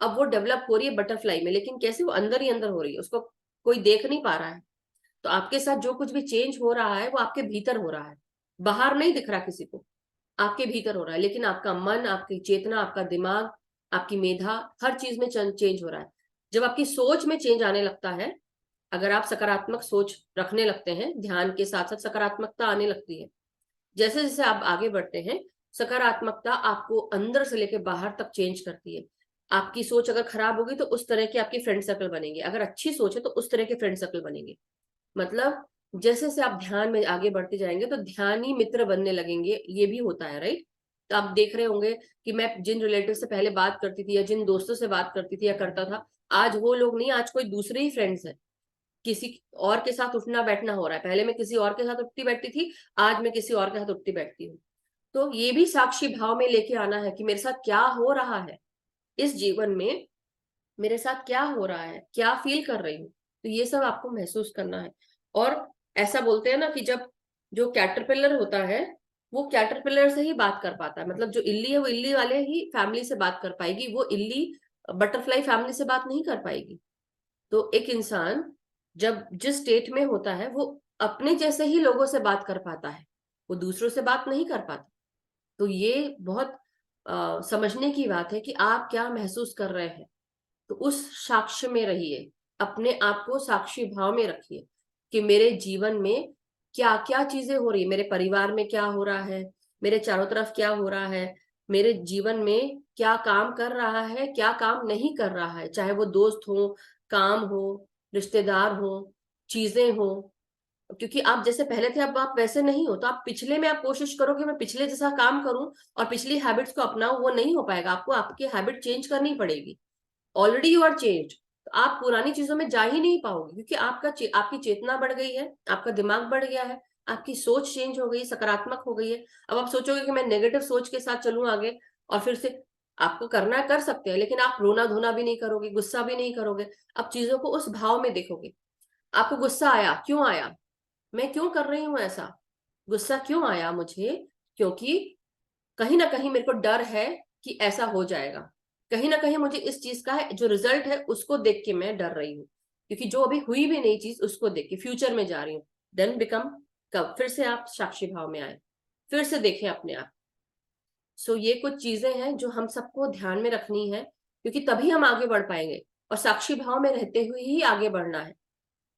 अब वो डेवलप हो रही है बटरफ्लाई में, लेकिन कैसे, वो अंदर ही अंदर हो रही है, उसको कोई देख नहीं पा रहा है। तो आपके साथ जो कुछ भी चेंज हो रहा है वो आपके भीतर हो रहा है, बाहर नहीं दिख रहा किसी को, आपके भीतर हो रहा है। लेकिन आपका मन, आपकी चेतना, आपका दिमाग, आपकी मेधा, हर चीज में चेंज हो रहा है। जब आपकी सोच में चेंज आने लगता है, अगर आप सकारात्मक सोच रखने लगते हैं, ध्यान के साथ साथ सकारात्मकता आने लगती है। जैसे जैसे आप आगे बढ़ते हैं, सकारात्मकता आपको अंदर से लेकर बाहर तक चेंज करती है। आपकी सोच अगर खराब होगी तो उस तरह के आपके फ्रेंड सर्कल बनेंगे, अगर अच्छी सोच है तो उस तरह के फ्रेंड सर्कल बनेंगे। मतलब जैसे जैसे आप ध्यान में आगे बढ़ते जाएंगे तो ध्यानी मित्र बनने लगेंगे, ये भी होता है, राइट। तो आप देख रहे होंगे कि मैं जिन रिलेटिव से पहले बात करती थी या जिन दोस्तों से बात करती थी या करता था, आज वो लोग नहीं, आज कोई दूसरे ही फ्रेंड्स है, किसी और के साथ उठना बैठना हो रहा है। पहले मैं किसी और के साथ उठती बैठती थी, आज मैं किसी और के साथ उठती बैठती हूँ। तो ये भी साक्षी भाव में लेके आना है कि मेरे साथ क्या हो रहा है इस जीवन में, मेरे साथ क्या हो रहा है, क्या फील कर रही हूँ। तो ये सब आपको महसूस करना है। और ऐसा बोलते हैं ना कि जब जो कैटरपिलर होता है, वो कैटरपिलर से ही बात कर पाता है, मतलब जो इल्ली है वो इल्ली वाले ही फैमिली से बात कर पाएगी, वो इल्ली बटरफ्लाई फैमिली से बात नहीं कर पाएगी। तो एक इंसान जब जिस स्टेट में होता है, वो अपने जैसे ही लोगों से बात कर पाता है, वो दूसरों से बात नहीं कर पाता। तो ये बहुत समझने की बात है कि आप क्या महसूस कर रहे हैं। तो उस साक्ष्य में रहिए, अपने आप को साक्षी भाव में रखिए कि मेरे जीवन में क्या क्या चीजें हो रही है, मेरे परिवार में क्या हो रहा है, मेरे चारों तरफ क्या हो रहा है, मेरे जीवन में क्या काम कर रहा है, क्या काम नहीं कर रहा है, चाहे वो दोस्त हो, काम हो, रिश्तेदार हो, चीजें हो। क्योंकि आप जैसे पहले थे अब आप वैसे नहीं हो, तो आप पिछले में आप कोशिश करो कि मैं पिछले जैसा काम करूं और पिछली हैबिट्स को अपनाऊं, वो नहीं हो पाएगा, आपको आपकी हैबिट चेंज करनी पड़ेगी। ऑलरेडी यू आर चेंज, तो आप पुरानी चीजों में जा ही नहीं पाओगे, क्योंकि आपकी चेतना बढ़ गई है, आपका दिमाग बढ़ गया है, आपकी सोच चेंज हो गई, सकारात्मक हो गई है। अब आप सोचोगे कि मैं नेगेटिव सोच के साथ चलूं आगे, और फिर से आपको करना है, कर सकते हैं, लेकिन आप रोना धोना भी नहीं करोगे, गुस्सा भी नहीं करोगे। अब चीजों को उस भाव में देखोगे। आपको गुस्सा आया, क्यों आया, मैं क्यों कर रही हूं ऐसा, गुस्सा क्यों आया मुझे, क्योंकि कहीं ना कहीं मेरे को डर है कि ऐसा हो जाएगा, कहीं ना कहीं मुझे इस चीज का है जो रिजल्ट है उसको देख के मैं डर रही हूँ, क्योंकि जो अभी हुई भी नई चीज उसको देख के फ्यूचर में जा रही हूँ। देन बिकम, कब फिर से आप साक्षी भाव में आए, फिर से देखें अपने आप। सो ये कुछ चीजें हैं जो हम सबको ध्यान में रखनी है, क्योंकि तभी हम आगे बढ़ पाएंगे, और साक्षी भाव में रहते हुए ही आगे बढ़ना है।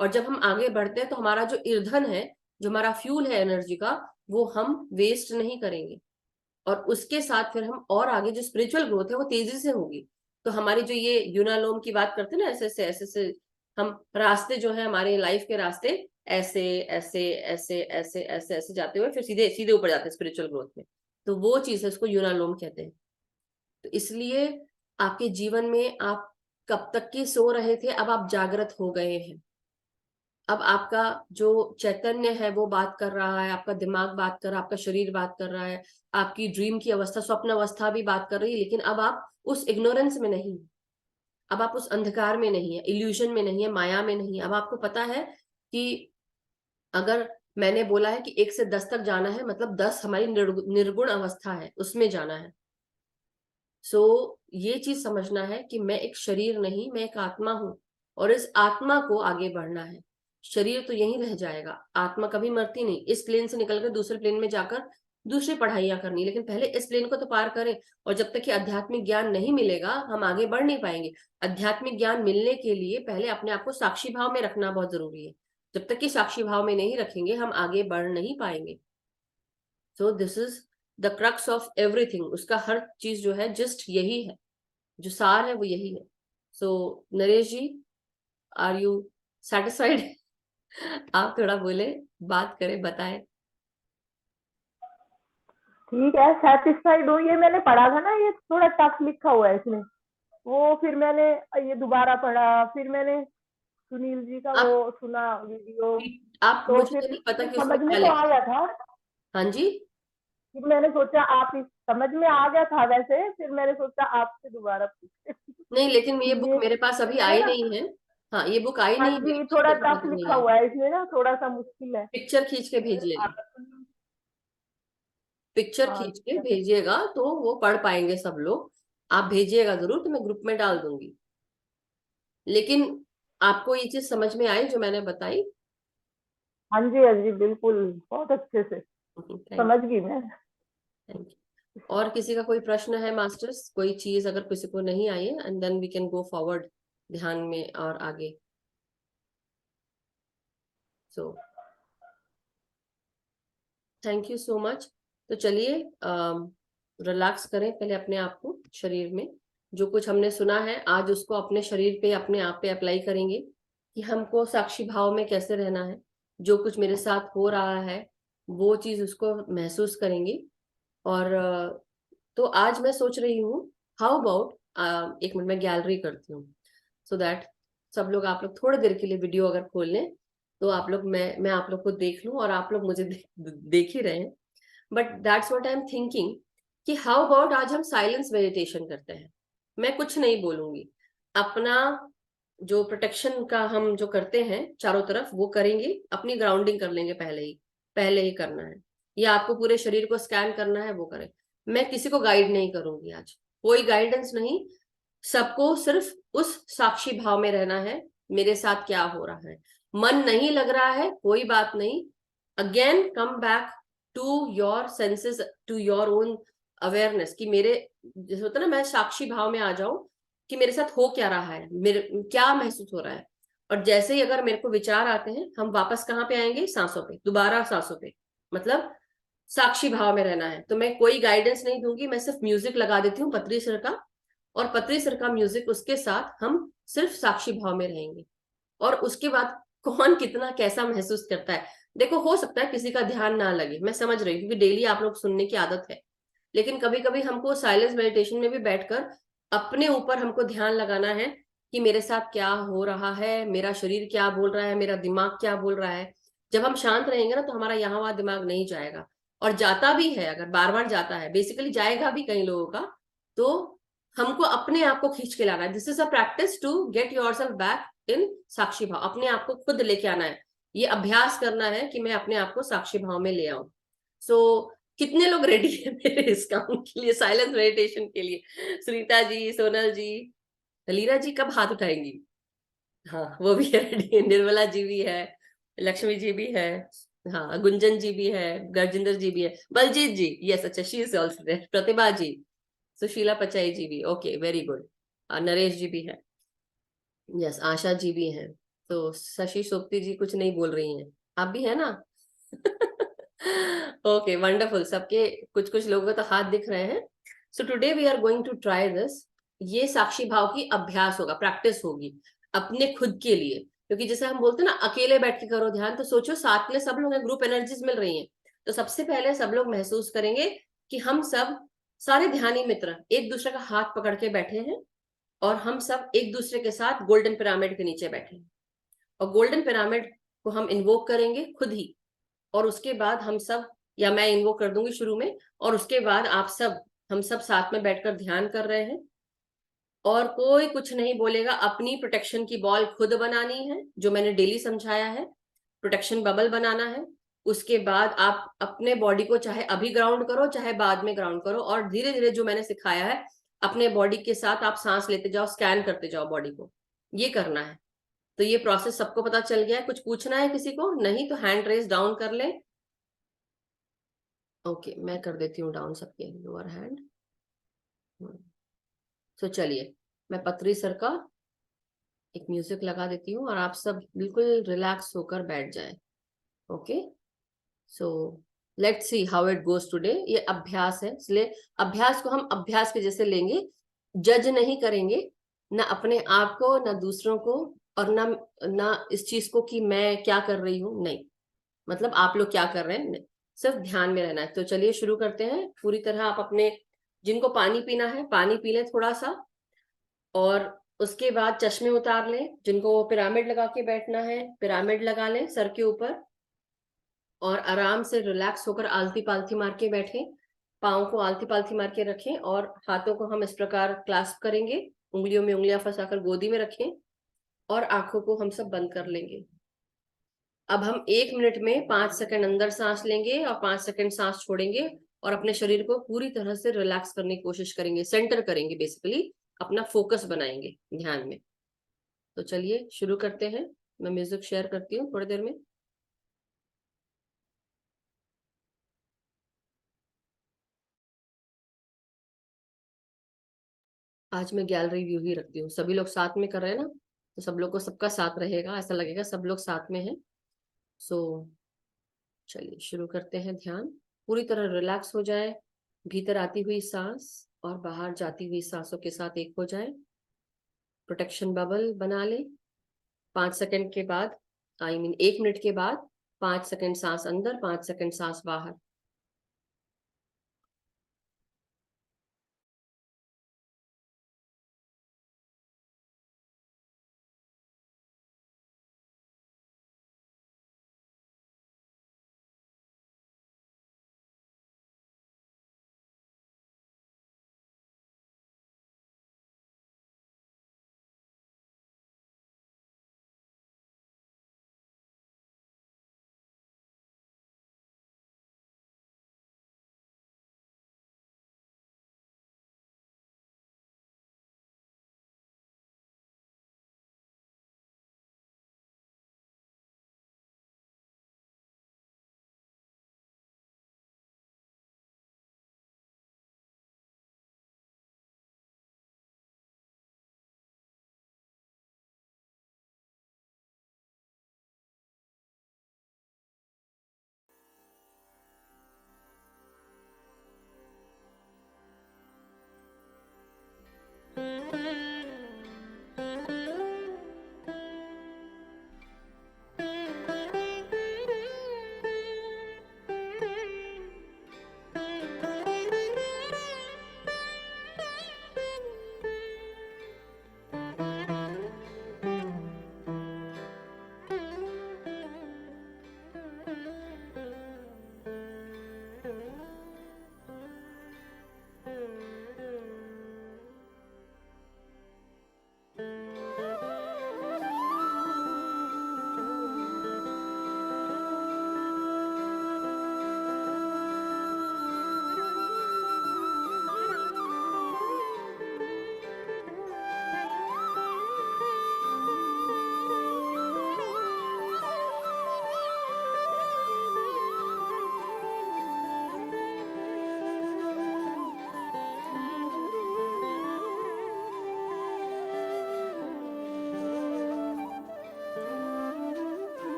और जब हम आगे बढ़ते हैं तो हमारा जो ईंधन है, जो हमारा फ्यूल है एनर्जी का, वो हम वेस्ट नहीं करेंगे, और उसके साथ फिर हम और आगे जो स्पिरिचुअल ग्रोथ है वो तेजी से होगी। तो हमारी जो ये यूनालोम की बात करते हैं ना, ऐसे ऐसे हम रास्ते जो है हमारे लाइफ के रास्ते, ऐसे ऐसे ऐसे ऐसे ऐसे ऐसे जाते हुए फिर सीधे सीधे ऊपर जाते हैं स्पिरिचुअल ग्रोथ में। तो वो चीज है, इसको यूनालोम कहते हैं। तो इसलिए आपके जीवन में आप कब तक की सो रहे थे, अब आप जागृत हो गए हैं। अब आपका जो चैतन्य है वो बात कर रहा है, आपका दिमाग बात कर रहा है, आपका शरीर बात कर रहा है, आपकी ड्रीम की अवस्था, स्वप्न अवस्था भी बात कर रही है, लेकिन अब आप उस इग्नोरेंस में नहीं, अब आप उस अंधकार में नहीं है, इल्यूजन में नहीं है, माया में नहीं है। अब आपको पता है कि अगर मैंने बोला है कि 1 से 10 तक जाना है, मतलब 10 हमारी निर्गुण अवस्था है, उसमें जाना है। सो ये चीज समझना है कि मैं एक शरीर नहीं, मैं एक आत्मा हूं, और इस आत्मा को आगे बढ़ना है। शरीर तो यहीं रह जाएगा, आत्मा कभी मरती नहीं। इस प्लेन से निकलकर दूसरे प्लेन में जाकर दूसरी पढ़ाइयां करनी, लेकिन पहले इस प्लेन को तो पार करें। और जब तक कि आध्यात्मिक ज्ञान नहीं मिलेगा हम आगे बढ़ नहीं पाएंगे। आध्यात्मिक ज्ञान मिलने के लिए पहले अपने आप को साक्षी भाव में रखना बहुत जरूरी है। जब तक कि साक्षी भाव में नहीं रखेंगे हम आगे बढ़ नहीं पाएंगे। So this is the crux of everything, उसका हर चीज जो है जस्ट यही है, जो सार है वो यही है। सो नरेश जी, आर यू सेटिस्फाइड? आप थोड़ा बोले, बात करें, बताएं। ठीक है, सेटिस्फाइड हूँ। ये मैंने पढ़ा था ना, ये थोड़ा टफ लिखा हुआ है इसमें, वो फिर मैंने ये दोबारा पढ़ा, फिर मैंने सुनील जी का वो आप सुना वीडियो, आप तो मुझे तो फिर नहीं पता कि उसमें समझ में क्या तो आ लिखा है। गया था। हाँ जी। फिर मैंने सोचा आप इस समझ में आ गया था वैसे, फिर मैंने सोचा आपसे दोबारा पूछे। नहीं, लेकिन ये बुक ये मेरे पास अभी है आई ना। नहीं है। हाँ, ये बुक आई हाँ नहीं है मेरे जी, पास, थोड़ा तो टफ पता नहीं लिखा है। हुआ है इसमें ना, थोड़ा सा मुश्किल है। पिक्चर खींच के भेज लेना, पिक्चर हाँ खींच के ठीक है। भेजिएगा तो वो पढ़ पाएंगे सब लोग। आप भेजिएगा जरूर, तो मैं ग्रुप में डाल दूंगी। लेकिन आपको ये चीज समझ में आई जो मैंने बताई? हाँ जी, हाँ जी, बिल्कुल, बहुत अच्छे से थैंक समझ गई मैं। You, thank you. और किसी का कोई प्रश्न है मास्टर्स, कोई चीज अगर किसी को नहीं आई है, and then we can go forward ध्यान में और आगे। So thank you so much. तो चलिए रिलैक्स करें पहले अपने आप को शरीर में। जो कुछ हमने सुना है आज उसको अपने शरीर पे, अपने आप पे अप्लाई करेंगे कि हमको साक्षी भाव में कैसे रहना है। जो कुछ मेरे साथ हो रहा है वो चीज उसको महसूस करेंगे। और तो आज मैं सोच रही हूँ, हाउ अबाउट 1 मिनट में गैलरी करती हूँ, सो दैट सब लोग, आप लोग थोड़ी देर के लिए वीडियो अगर खोल लें तो आप लोग, मैं आप लोग को देख लूं और आप लोग मुझे देख ही रहे हैं। But that's what I am thinking, कि हाउ अबाउट आज हम साइलेंस मेडिटेशन करते हैं। मैं कुछ नहीं बोलूंगी, अपना जो प्रोटेक्शन का हम जो करते हैं चारों तरफ वो करेंगे, अपनी ग्राउंडिंग कर लेंगे पहले ही करना है, या आपको पूरे शरीर को स्कैन करना है वो करें। मैं किसी को गाइड नहीं करूंगी आज, कोई गाइडेंस नहीं। सबको सिर्फ उस साक्षी भाव में रहना है, मेरे साथ क्या हो रहा है। मन नहीं लग रहा है कोई बात नहीं, again come back to your senses, to your own awareness, कि मेरे, जैसे होता है ना, मैं साक्षी भाव में आ जाऊं कि मेरे साथ हो क्या रहा है, मेरे क्या महसूस हो रहा है। और जैसे ही अगर मेरे को विचार आते हैं, हम वापस कहाँ पे आएंगे, सांसों पे, दोबारा सांसों पे। मतलब साक्षी भाव में रहना है। तो मैं कोई गाइडेंस नहीं दूंगी, मैं सिर्फ म्यूजिक लगा देती हूँ पतरी सर का, और पतरी सर का म्यूजिक, उसके साथ हम सिर्फ साक्षी भाव में रहेंगे। और उसके बाद कौन कितना कैसा महसूस करता है, देखो हो सकता है किसी का ध्यान ना लगे, मैं समझ रही हूँ, क्योंकि डेली आप लोग सुनने की आदत है। लेकिन कभी कभी हमको साइलेंस मेडिटेशन में भी बैठकर अपने ऊपर हमको ध्यान लगाना है कि मेरे साथ क्या हो रहा है, मेरा शरीर क्या बोल रहा है, मेरा दिमाग क्या बोल रहा है। जब हम शांत रहेंगे ना तो हमारा यहाँ वहां दिमाग नहीं जाएगा। और जाता भी है, अगर बार बार जाता है, बेसिकली जाएगा भी कई लोगों का, तो हमको अपने आप को खींच के लाना है। This is a practice to get yourself back in साक्षी भाव, अपने आप को खुद लेके आना है। ये अभ्यास करना है कि मैं अपने आप को साक्षी भाव में ले आऊं। सो कितने लोग रेडी है मेरे इस काम के लिए, साइलेंस मेडिटेशन के लिए? सुनीता जी, सोनल जी, लीना जी कब हाथ उठाएंगी? हाँ वो भी है रेडी, निर्मला जी भी है, लक्ष्मी जी भी है, हाँ गुंजन जी भी है, गर्जिंदर जी भी है, बलजीत जी, यस, अच्छा शी इज ऑल्सो देयर, प्रतिभा जी, सुशीला पचाई जी भी, ओके वेरी गुड, नरेश जी भी है, यस, आशा जी भी हैं, तो शशि सोप्ती जी कुछ नहीं बोल रही हैं, आप भी है ना? ओके वंडरफुल, सबके कुछ कुछ लोगों के तो हाथ दिख रहे हैं। So today we are going to try this. ये साक्षी भाव की अभ्यास होगा, प्रैक्टिस होगी अपने खुद के लिए, क्योंकि जैसे हम बोलते हैं ना अकेले बैठ के करो ध्यान, तो सोचो साथ में सब लोग हैं, ग्रुप एनर्जीज मिल रही हैं। तो सबसे पहले सब लोग महसूस करेंगे कि हम सब सारे ध्यानी मित्र एक दूसरे का हाथ पकड़ के बैठे हैं, और हम सब एक दूसरे के साथ गोल्डन पिरामिड के नीचे बैठे हैं, और गोल्डन पिरामिड को हम इन्वोक करेंगे खुद ही, और उसके बाद हम सब, या मैं इन्वोक कर दूंगी शुरू में, और उसके बाद आप सब, हम सब साथ में बैठकर ध्यान कर रहे हैं, और कोई कुछ नहीं बोलेगा। अपनी प्रोटेक्शन की बॉल खुद बनानी है, जो मैंने डेली समझाया है, प्रोटेक्शन बबल बनाना है। उसके बाद आप अपने बॉडी को चाहे अभी ग्राउंड करो चाहे बाद में ग्राउंड करो, और धीरे धीरे जो मैंने सिखाया है अपने बॉडी के साथ आप सांस लेते जाओ, स्कैन करते जाओ बॉडी को, ये करना है। तो ये प्रोसेस सबको पता चल गया है? कुछ पूछना है किसी को? नहीं तो हैंड रेस डाउन कर ले। ओके मैं कर देती हूँ डाउन सबके लोअर हैंड। तो चलिए मैं पत्री सर का एक म्यूजिक लगा देती हूँ, और आप सब बिल्कुल रिलैक्स होकर बैठ जाएं। Okay so let's see how it goes today. ये अभ्यास है, इसलिए अभ्यास को हम अभ्यास के जैसे लेंगे, जज नहीं करेंगे, ना अपने आप को ना दूसरों को, और ना ना इस चीज को कि मैं क्या कर रही हूँ, नहीं, मतलब आप लोग क्या कर रहे हैं, नहीं, सिर्फ ध्यान में रहना है। तो चलिए शुरू करते हैं पूरी तरह। आप अपने, जिनको पानी पीना है पानी पी लें थोड़ा सा, और उसके बाद चश्मे उतार लें। जिनको पिरामिड लगा के बैठना है पिरामिड लगा लें सर के ऊपर, और आराम से रिलैक्स होकर आलती पालती मार के बैठें। पाँव को आलती पालती मार के रखें, और हाथों को हम इस प्रकार क्लास्प करेंगे, उंगलियों में उंगलियां फंसाकर गोदी में रखें, और आंखों को हम सब बंद कर लेंगे। अब हम 1 मिनट में 5 सेकंड अंदर सांस लेंगे और 5 सेकंड सांस छोड़ेंगे, और अपने शरीर को पूरी तरह से रिलैक्स करने की कोशिश करेंगे, सेंटर करेंगे, बेसिकली अपना फोकस बनाएंगे ध्यान में। तो चलिए शुरू करते हैं। मैं म्यूजिक शेयर करती हूँ थोड़ी देर में। आज मैं गैलरी व्यू ही रखती हूँ, सभी लोग साथ में कर रहे हैं ना, तो सब लोग को सबका साथ रहेगा, ऐसा लगेगा सब लोग साथ में हैं। सो चलिए शुरू करते हैं ध्यान। पूरी तरह रिलैक्स हो जाए, भीतर आती हुई सांस और बाहर जाती हुई सांसों के साथ एक हो जाए, प्रोटेक्शन बबल बना ले। 5 सेकंड के बाद, आई मीन 1 मिनट के बाद, 5 सेकंड सांस अंदर, 5 सेकंड सांस बाहर।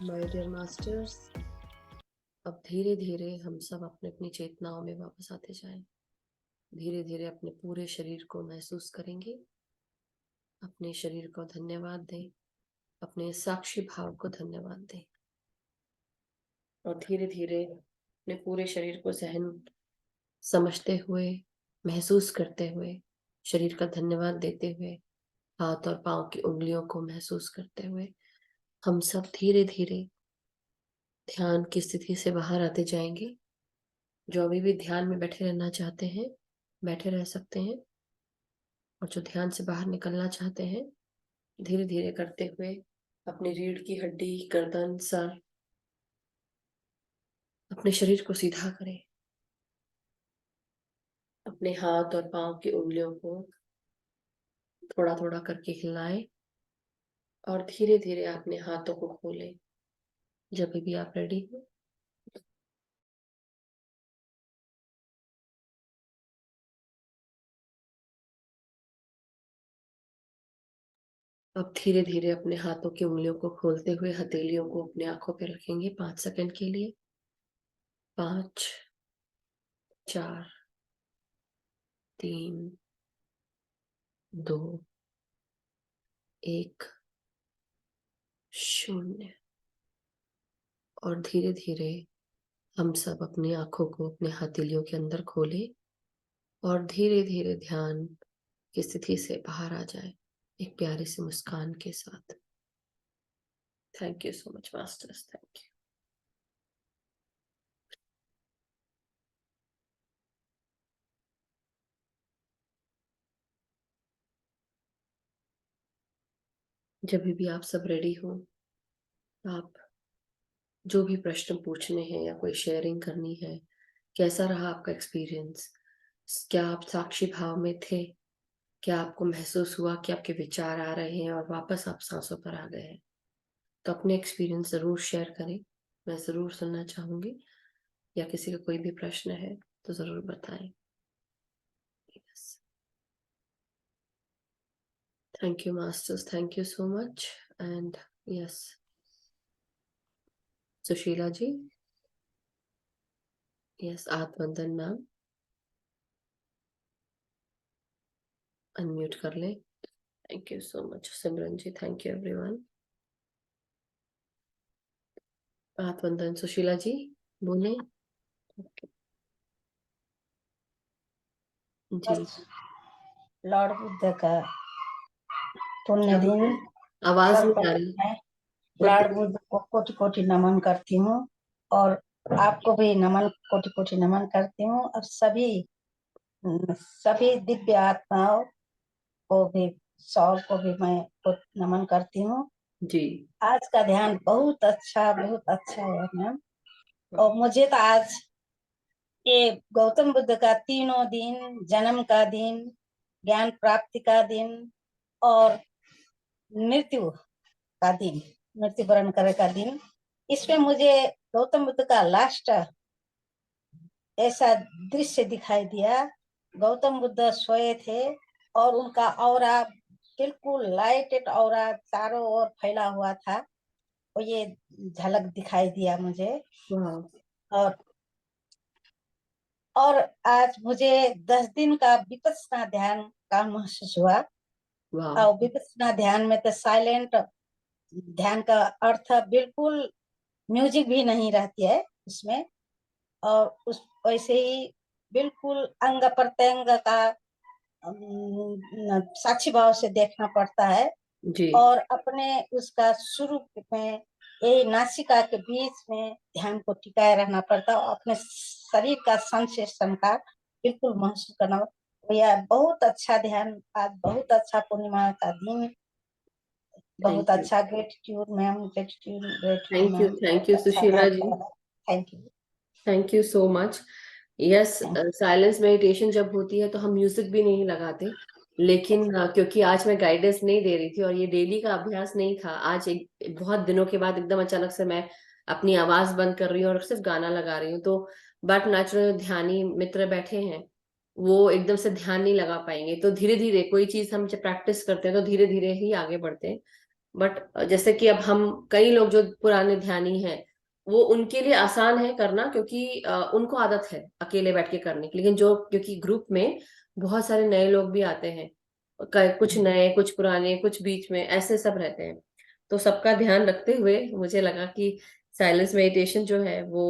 माय डियर मास्टर्स, अब धीरे धीरे हम सब अपने अपनी चेतनाओं में वापस आते जाएं। धीरे धीरे अपने पूरे शरीर को महसूस करेंगे। अपने शरीर को धन्यवाद दें, अपने साक्षी भाव को धन्यवाद दें और धीरे धीरे अपने पूरे शरीर को सहन समझते हुए, महसूस करते हुए, शरीर का धन्यवाद देते हुए, हाथ और पांव की उंगलियों को महसूस करते हुए हम सब धीरे धीरे ध्यान की स्थिति से बाहर आते जाएंगे। जो अभी भी ध्यान में बैठे रहना चाहते हैं, बैठे रह सकते हैं, और जो ध्यान से बाहर निकलना चाहते हैं, धीरे धीरे करते हुए अपनी रीढ़ की हड्डी, गर्दन, सर, अपने शरीर को सीधा करें। अपने हाथ और पांव की उंगलियों को थोड़ा थोड़ा करके हिलाएं और धीरे धीरे अपने हाथों को खोलें। जब भी आप रेडी हो, अब धीरे धीरे अपने हाथों की उंगलियों को खोलते हुए हथेलियों को अपने आंखों पे रखेंगे 5 सेकंड के लिए। 5, 4, 3, 2, 1, 0। और धीरे धीरे हम सब अपनी आंखों को अपने हथेलियों के अंदर खोलें और धीरे धीरे ध्यान की स्थिति से बाहर आ जाए एक प्यारी सी मुस्कान के साथ। Thank you so much masters, thank you. जब भी आप सब रेडी हो, आप जो भी प्रश्न पूछने हैं या कोई शेयरिंग करनी है, कैसा रहा आपका एक्सपीरियंस, क्या आप साक्षी भाव में थे, क्या आपको महसूस हुआ कि आपके विचार आ रहे हैं और वापस आप सांसों पर आ गए हैं, तो अपने एक्सपीरियंस जरूर शेयर करें। मैं जरूर सुनना चाहूंगी। या किसी का कोई भी प्रश्न है तो जरूर बताएं। Thank you masters, thank you so much. And yes, Sushila ji, yes, आत्मवंदन मैम, अनम्यूट कर लें। Thank you so much Simran ji, thank you everyone. आत्मवंदन सुशीला जी बोले। जी, लॉर्ड बुद्ध का पुण्य दिन। आवाज नहीं आ सर्वप्रथम रही। मैं लॉर्ड बुद्ध को कोटि कोटि नमन करती हूँ और आपको भी नमन, कोटि कोटि नमन करती हूँ और सभी दिव्य आत्माओं को भी, सौ को भी मैं नमन करती हूँ जी, आज का ध्यान बहुत अच्छा है मैम। और मुझे तो आज ये गौतम बुद्ध का तीनों दिन, जन्म का दिन, ज्ञान प्राप्ति का दिन और मृत्यु का दिन, मृत्युवरण करे का दिन, इसमें मुझे गौतम बुद्ध का लास्ट ऐसा दृश्य दिखाई दिया। गौतम बुद्ध सोए थे और उनका औरा बिल्कुल लाइटेड औरा चारों ओर फैला हुआ था, और ये झलक दिखाई दिया मुझे। और आज मुझे 10 दिन का विपश्यना ध्यान का महसूस हुआ। और विपश्यना ध्यान में तो साइलेंट ध्यान का अर्थ बिल्कुल म्यूजिक भी नहीं रहती है उसमें, और उस वैसे ही बिल्कुल अंग प्रत्यंग का साक्षी भाव से देखना पड़ता है जी, और अपने उसका शुरू में ये नासिका के बीच में ध्यान को टिकाए रहना पड़ता है, अपने शरीर का सेंसेशन का बिल्कुल महसूस करना। यह बहुत अच्छा ध्यान, आज बहुत अच्छा पूर्णिमा का दिन, बहुत अच्छा। Gratitude ma'am, gratitude ma'am. Thank you Sushila ji, thank you, thank you so much. Yes, silence meditation जब होती है तो हम म्यूजिक भी नहीं लगाते, लेकिन क्योंकि आज मैं गाइडेंस नहीं दे रही थी और ये डेली का अभ्यास नहीं था, आज एक बहुत दिनों के बाद एकदम अचानक से मैं अपनी आवाज बंद कर रही हूँ और सिर्फ गाना लगा रही हूँ, तो बट नेचुरल ध्यानी मित्र बैठे हैं, वो एकदम से ध्यान नहीं लगा पाएंगे। तो धीरे धीरे कोई चीज हम जब प्रैक्टिस करते हैं तो धीरे धीरे ही आगे बढ़ते हैं। बट जैसे कि अब हम कई लोग जो पुराने ध्यानी हैं, वो उनके लिए आसान है करना, क्योंकि उनको आदत है अकेले बैठ के करने की। लेकिन जो, क्योंकि ग्रुप में बहुत सारे नए लोग भी आते हैं, कुछ नए, कुछ पुराने, कुछ बीच में, ऐसे सब रहते हैं। तो सबका ध्यान रखते हुए मुझे लगा कि साइलेंस मेडिटेशन जो है वो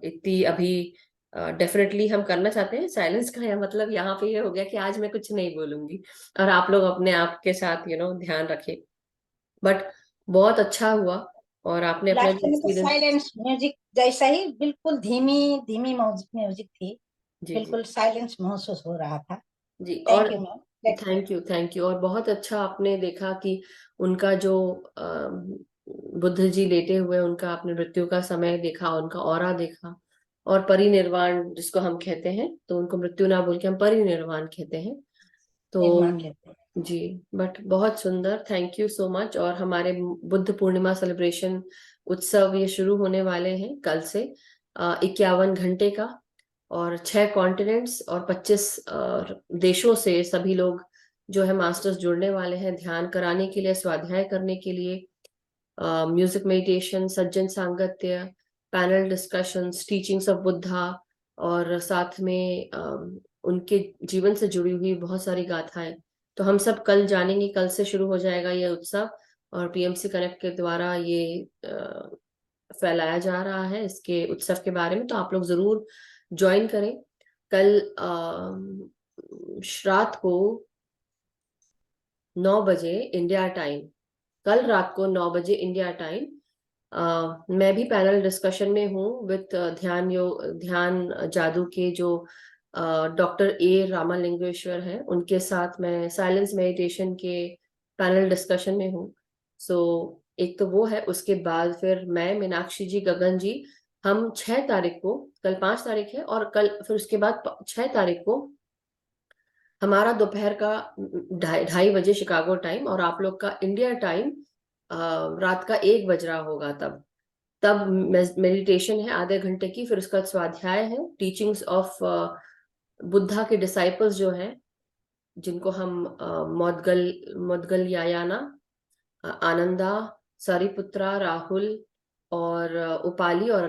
इतनी अभी डेफिनेटली हम करना चाहते हैं। साइलेंस का यह मतलब यहाँ पे ये हो गया कि आज मैं कुछ नहीं बोलूंगी और आप लोग अपने आप के साथ ध्यान रखें। बट बहुत अच्छा हुआ, और आपने अपना लास्ट जो में तो एक्सपीरियंस। साइलेंस म्यूजिक जैसा ही, बिल्कुल धीमी धीमी म्यूजिक थी, जी जी बिल्कुल साइलेंस महसूस हो रहा था। जी। और thank you ma'am. Thank you, thank you. और बहुत अच्छा आपने देखा कि उनका जो बुद्ध जी लेटे हुए, उनका आपने मृत्यु का समय देखा, उनका ऑरा देखा, और परिनिर्वाण जिसको हम कहते हैं, तो उनको मृत्यु ना बोल के हम परिनिर्वाण कहते हैं। तो निर्माण कहते हैं। जी, बट बहुत सुंदर, थैंक यू सो मच। और हमारे बुद्ध पूर्णिमा सेलिब्रेशन उत्सव ये शुरू होने वाले हैं कल से, 51 घंटे का, और 6 कॉन्टिनेंट्स और 25 देशों से सभी लोग जो है मास्टर्स जुड़ने वाले हैं, ध्यान कराने के लिए, स्वाध्याय करने के लिए, म्यूजिक मेडिटेशन, सज्जन सांगत्य, panel discussions, teachings of Buddha, और साथ में उनके जीवन से जुड़ी हुई बहुत सारी गाथाएं। तो हम सब कल जानेंगे, कल से शुरू हो जाएगा ये उत्सव, और पीएमसी कनेक्ट के द्वारा ये फैलाया जा रहा है इसके उत्सव के बारे में। तो आप लोग जरूर ज्वाइन करें। कल रात को 9 बजे इंडिया टाइम, कल रात को 9 बजे इंडिया टाइम, मैं भी पैनल डिस्कशन में हूँ विद ध्यान जादू के जो डॉक्टर ए रामालिंगेश्वर हैं, उनके साथ मैं साइलेंस मेडिटेशन के पैनल डिस्कशन में हूँ। सो एक तो वो है, उसके बाद फिर मैं, मीनाक्षी जी, गगन जी, हम 6 तारीख को, कल 5 तारीख है, और कल फिर उसके बाद 6 तारीख को हमारा दोपहर का 2:30 बजे शिकागो टाइम, और आप लोग का इंडिया टाइम रात का 1 बज रहा होगा। तब मेडिटेशन है आधे घंटे की, फिर उसका स्वाध्याय है, टीचिंग्स ऑफ बुद्धा के डिसाइपल्स जो हैं, जिनको हम मौदगल मौदगलयाना, आनंदा, सारिपुत्रा, राहुल, और उपाली, और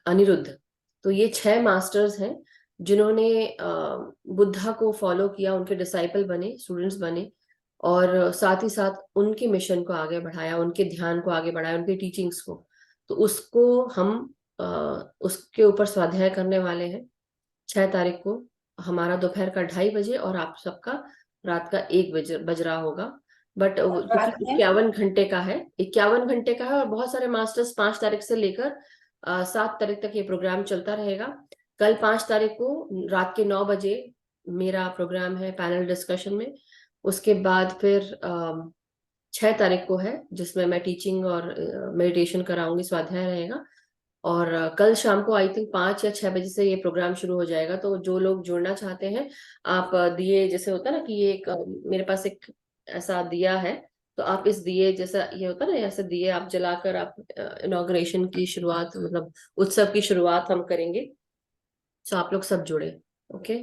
अनिरुद्ध। तो ये 6 मास्टर्स हैं जिन्होंने बुद्धा को फॉलो किया, उनके डिसाइपल बने, स्टूडेंट्स बने, और साथ ही साथ उनके मिशन को आगे बढ़ाया, उनके ध्यान को आगे बढ़ाया, उनके टीचिंग्स को। तो उसको हम उसके ऊपर स्वाध्याय करने वाले हैं 6 तारीख को, हमारा दोपहर का 2:30 बजे, और आप सबका रात का 1 बज रहा होगा। बट क्योंकि रात में 51 घंटे का है, 51 घंटे का है, और बहुत सारे मास्टर्स 5 तारीख से लेकर 7 तारीख तक ये प्रोग्राम चलता रहेगा। कल 5 तारीख को रात के 9 बजे मेरा प्रोग्राम है पैनल डिस्कशन में। उसके बाद फिर 6 तारीख को है, जिसमें मैं टीचिंग और मेडिटेशन कराऊंगी, स्वाध्याय रहेगा। और कल शाम को आई थिंक 5 या 6 बजे से ये प्रोग्राम शुरू हो जाएगा। तो जो लोग जुड़ना चाहते हैं, आप दिए, जैसे होता है ना कि ये एक मेरे पास एक ऐसा दिया है, तो आप इस दिए जैसा, ये होता है ना, ऐसे दिए आप जलाकर आप इनॉग्रेशन की शुरुआत, मतलब उत्सव की शुरुआत हम करेंगे। तो आप लोग सब जुड़े। ओके।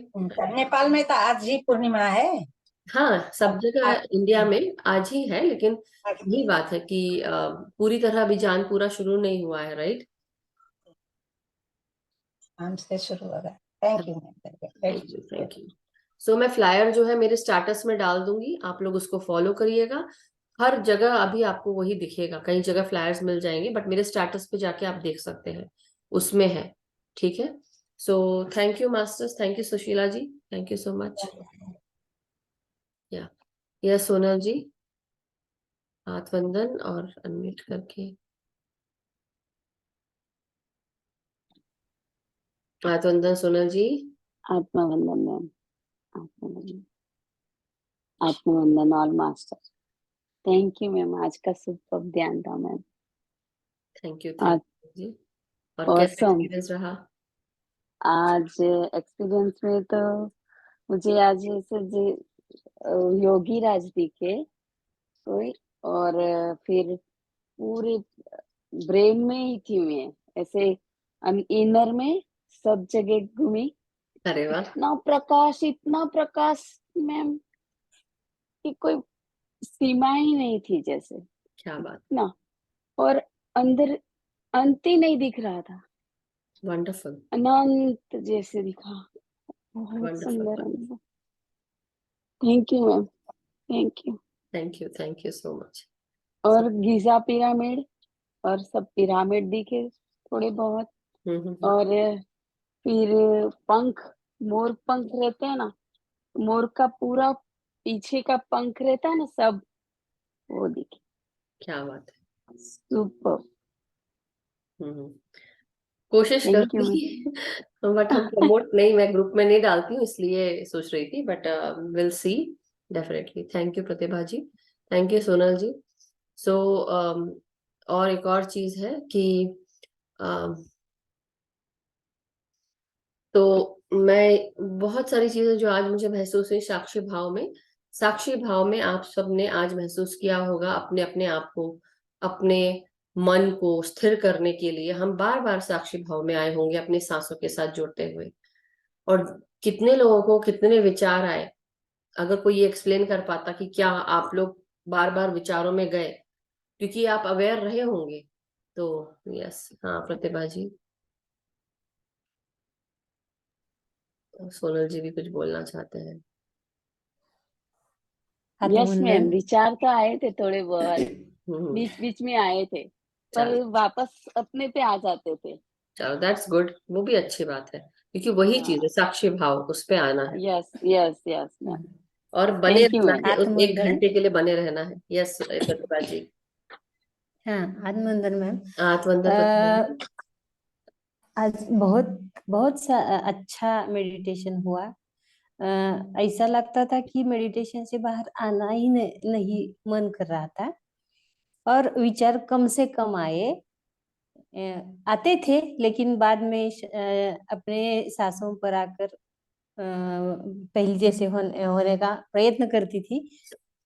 नेपाल में तो आज ही पूर्णिमा है। हाँ, सब आज जगह इंडिया में आज ही है, लेकिन यही बात है कि पूरी तरह अभियान पूरा शुरू नहीं हुआ है, राइट। हमसे शुरू होगा। Thank you thank you, ma'am. Thank you. So मैं फ्लायर जो है मेरे स्टेटस में डाल दूंगी, आप लोग उसको फॉलो करिएगा। हर जगह अभी आपको वही दिखेगा, कई जगह फ्लायर्स मिल जाएंगे, बट मेरे स्टेटस पे जाके आप देख सकते हैं, उसमें है। ठीक है। So thank you masters, thank you Sushila ji, thank you so much. या यस सोनल जी, हाथ वंदन और अनम्यूट करके, हाथ वंदन सोनल जी। आत्मवंदन मैम, आत्मवंदन, आत्मवंदन all master. Thank you ma'am, आज का सुपर ध्यान था मैम। Thank you, thank you ji. और कैसा ऑसम। एक्सपीरियंस रहा? आज एक्सपीरियंस में तो मुझे आज ऐसे योगी राज दिखे कोई, और फिर पूरे ब्रेन में ही थी मैं, ऐसे इनर में सब जगह घूमी। अरे वाह। इतना प्रकाश मैम कि कोई सीमाएं ही नहीं थी जैसे क्या बात, ना, और अंदर अंत ही नहीं दिख रहा था, वंडरफुल, अनंत जैसे दिखा। बहुत वंडरफुल, सुंदर अनुभव। Thank you ma'am, thank you. Thank you so much. और गीजा पिरामिड और सब पिरामिड दिखे थोड़े बहुत। और फिर पंख, मोर पंख रहते हैं ना, मोर का पूरा पीछे का पंख रहता है ना, सब वो दिखे। क्या बात है। सुपर। हम्म, कोशिश थैंक यू मैम। करूंगी बट हम प्रमोट नहीं, मैं ग्रुप में नहीं डालती हूँ इसलिए सोच रही थी, but will see definitely. Thank you Pratibha ji, thank you Sonal ji. So और एक और चीज है कि तो मैं बहुत सारी चीजें जो आज मुझे महसूस हुई साक्षी भाव में, साक्षी भाव में आप सबने आज महसूस किया होगा अपने अपने आप को, अपने मन को स्थिर करने के लिए हम बार बार साक्षी भाव में आए होंगे अपनी सांसों के साथ जुड़ते हुए। और कितने लोगों को कितने विचार आए, अगर कोई ये एक्सप्लेन कर पाता कि क्या आप लोग बार बार विचारों में गए क्योंकि आप अवेयर रहे होंगे। तो यस, हाँ प्रतिभा जी, सोनल जी भी कुछ बोलना चाहते हैं। यस मैम, आत्मवंदन। विचार तो आए थे थोड़े बहुत, हम्म, बीच बीच में आए थे, पर चलो वापस अपने पे आ जाते थे। चलो, दैट्स गुड, वो भी अच्छी बात है क्योंकि वही चीज है हाँ, साक्षी भाव, उस पे आना है यस यस यस मैम। और बने थैंक यू रहना मैम। है, उस एक आत्मवंदन। घंटे के लिए बने रहना है। यस प्रतिभा जी। हाँ, आत्मवंदन मैम। आत्मवंदन प्रतिभा जी। आज बहुत बहुत अच्छा मेडिटेशन हुआ। ऐसा लगता था कि मेडिटेशन से बाहर आना ही नहीं मन कर रहा था, और विचार कम से कम आए। आते थे लेकिन बाद में अपने सांसों पर आकर पहले जैसे होने का प्रयत्न करती थी,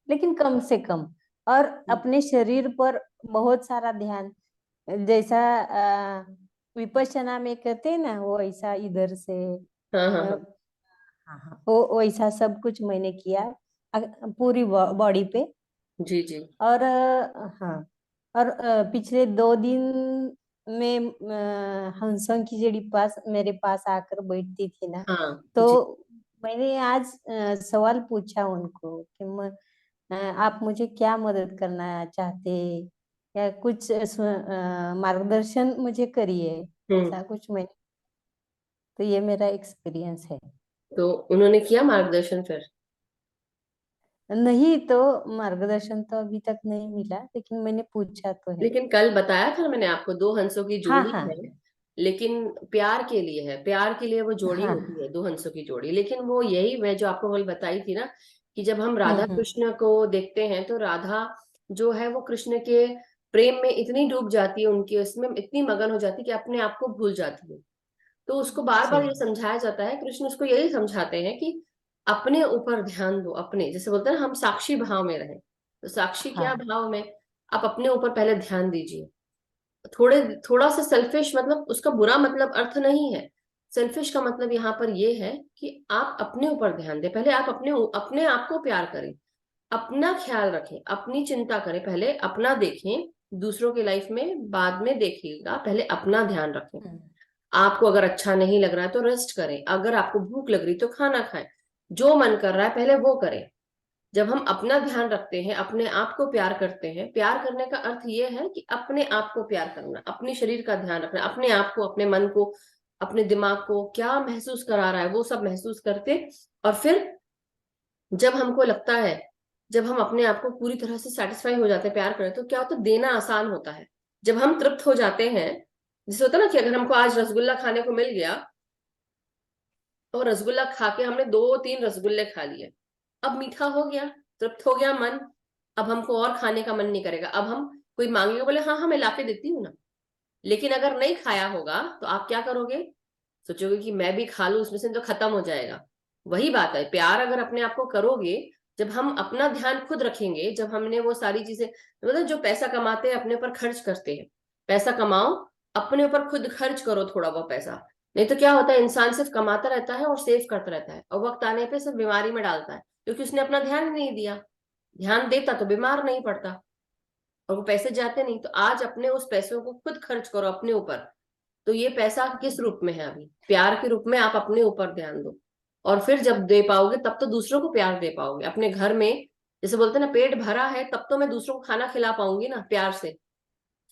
लेकिन कम से कम। और अपने शरीर पर बहुत सारा ध्यान, जैसा विपश्यना में करते हैं ना, वो ऐसा इधर से हाँ हाँ हाँ, हाँ, वो वैसा सब कुछ मैंने किया पूरी बॉडी पे। जी जी, और हाँ, और पिछले 2 दिन में हंसों की जड़ी पास मेरे पास आकर बैठती थी ना, हाँ तो जी, मैंने आज सवाल पूछा उनको कि आप मुझे क्या मदद करना चाहते, या कुछ मार्गदर्शन मुझे करिए, हम्म। ऐसा कुछ मैं। तो ये मेरा एक्सपीरियंस है। तो उन्होंने किया मार्गदर्शन फिर? नहीं तो मार्गदर्शन तो अभी तक नहीं मिला, लेकिन मैंने पूछा तो है। लेकिन कल बताया था ना मैंने आपको, दो हंसों की हाँ जोड़ी हाँ है, लेकिन प्यार के लिए है, प्यार के लिए वो जोड़ी हाँ। होती है, दो हंसों की जोड़ी। लेकिन वो यही मैं जो आपको कल बताई थी ना, कि जब हम राधा हम्म। कृष्ण को देखते हैं तो राधा जो है वो कृष्ण के प्रेम में इतनी डूब जाती है, उनके उसमें इतनी मगन हो जाती है कि अपने आप को भूल जाती है। तो उसको बार बार ये सही। समझाया जाता है, कृष्ण उसको यही समझाते हैं कि अपने ऊपर ध्यान दो, अपने, जैसे बोलते हैं ना हम साक्षी भाव में रहें। तो साक्षी क्या हाँ भाव में, आप अपने ऊपर पहले ध्यान दीजिए। थोड़े थोड़ा सा सेल्फिश, मतलब उसका बुरा मतलब अर्थ नहीं है। सेल्फिश का मतलब यहाँ पर ये है कि आप अपने ऊपर ध्यान दें, पहले आप अपने अपने आप को प्यार करें, अपना ख्याल रखें, अपनी चिंता करें, पहले अपना देखें, दूसरों की लाइफ में बाद में देखिएगा, पहले अपना ध्यान रखें। हम्म, आपको अगर अच्छा नहीं लग रहा है तो रेस्ट करें, अगर आपको भूख लग रही तो खाना खाएं, जो मन कर रहा है पहले वो करें। जब हम अपना ध्यान रखते हैं, अपने आप को प्यार करते हैं, प्यार करने का अर्थ ये है कि अपने आप को प्यार करना, अपने शरीर का ध्यान रखना, अपने आप को, अपने मन को, अपने दिमाग को क्या महसूस करा रहा है वो सब महसूस करते। और फिर जब हमको लगता है, जब हम अपने आप को पूरी तरह से सेटिस्फाई हो जाते हैं, प्यार करें, तो क्या होता है, देना आसान होता है। जब हम तृप्त हो जाते हैं, जैसे होता है ना कि अगर हमको आज रसगुल्ला खाने को मिल गया और रसगुल्ला खा के हमने 2-3 रसगुल्ले खा लिए, अब मीठा हो गया, तृप्त हो गया मन, अब हमको और खाने का मन नहीं करेगा। अब हम कोई मांगेगा, बोले हाँ हाँ मैं लाके देती हूँ ना। लेकिन अगर नहीं खाया होगा तो आप क्या करोगे, सोचोगे कि मैं भी खा लूं उसमें से तो खत्म हो जाएगा। वही बात है, प्यार अगर अपने आप को करोगे, जब हम अपना ध्यान खुद रखेंगे, जब हमने वो सारी चीजें, मतलब जो पैसा कमाते हैं अपने ऊपर खर्च करते हैं, पैसा कमाओ, अपने ऊपर खुद खर्च करो थोड़ा बहुत पैसा। नहीं तो क्या होता है, इंसान सिर्फ कमाता रहता है और सेव करता रहता है, और वक्त आने पे सिर्फ बीमारी में डालता है क्योंकि उसने अपना ध्यान ही नहीं दिया। ध्यान देता तो बीमार नहीं पड़ता और वो पैसे जाते नहीं। तो आज अपने उस पैसों को खुद खर्च करो अपने ऊपर। तो ये पैसा किस रूप में है? अभी प्यार के रूप में आप अपने ऊपर ध्यान दो, और फिर जब दे पाओगे तब तो दूसरों को प्यार दे पाओगे। अपने घर में जैसे बोलते हैं ना, पेट भरा है तब तो मैं दूसरों को खाना खिला पाऊंगी ना प्यार से।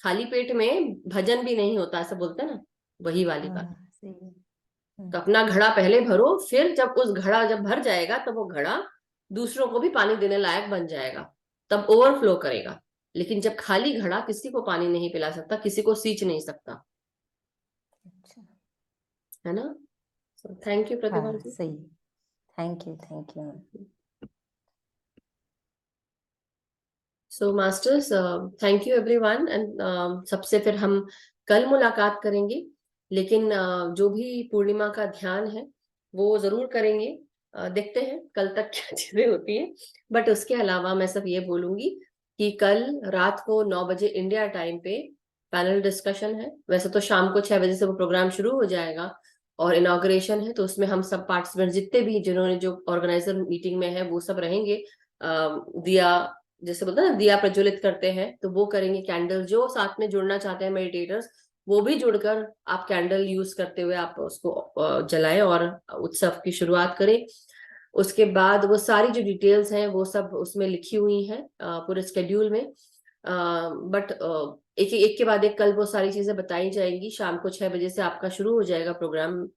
खाली पेट में भजन भी नहीं होता, ऐसा बोलते हैं ना, वही वाली बात। हाँ, सही है। तो अपना घड़ा पहले भरो, फिर जब उस घड़ा जब भर जाएगा तब वो घड़ा दूसरों को भी पानी देने लायक बन जाएगा, तब ओवरफ्लो करेगा। लेकिन जब खाली घड़ा किसी को पानी नहीं पिला सकता, किसी को सींच नहीं सकता, अच्छा, है ना। थैंक यू प्रतिभा हाँ जी। सही। Thank you. So masters, thank you everyone, and सबसे फिर हम कल मुलाकात करेंगे। लेकिन जो भी पूर्णिमा का ध्यान है वो जरूर करेंगे। देखते हैं कल तक क्या चीजें होती है। बट उसके अलावा मैं सब ये बोलूंगी कि कल रात को 9 बजे इंडिया टाइम पे पैनल डिस्कशन है। वैसे तो शाम को 6 बजे से वो प्रोग्राम शुरू हो जाएगा और इनॉग्रेशन है, तो उसमें हम सब पार्टिसिपेंट जितने भी जिन्होंने जो ऑर्गेनाइजर मीटिंग में है वो सब रहेंगे। दिया, जैसे बोलते हैं ना, दिया प्रज्वलित करते हैं, तो वो करेंगे। कैंडल, जो साथ में जुड़ना चाहते हैं मेडिटेटर्स, वो भी जुड़कर आप कैंडल यूज करते हुए आप उसको जलाएं और उत्सव की शुरुआत करें। उसके बाद वो सारी जो डिटेल्स हैं वो सब उसमें लिखी हुई हैं पूरे स्केड्यूल में। बट एक एक के बाद एक कल वो सारी चीजें बताई जाएंगी। शाम को 6 बजे से आपका शुरू हो जाएगा प्रोग्राम,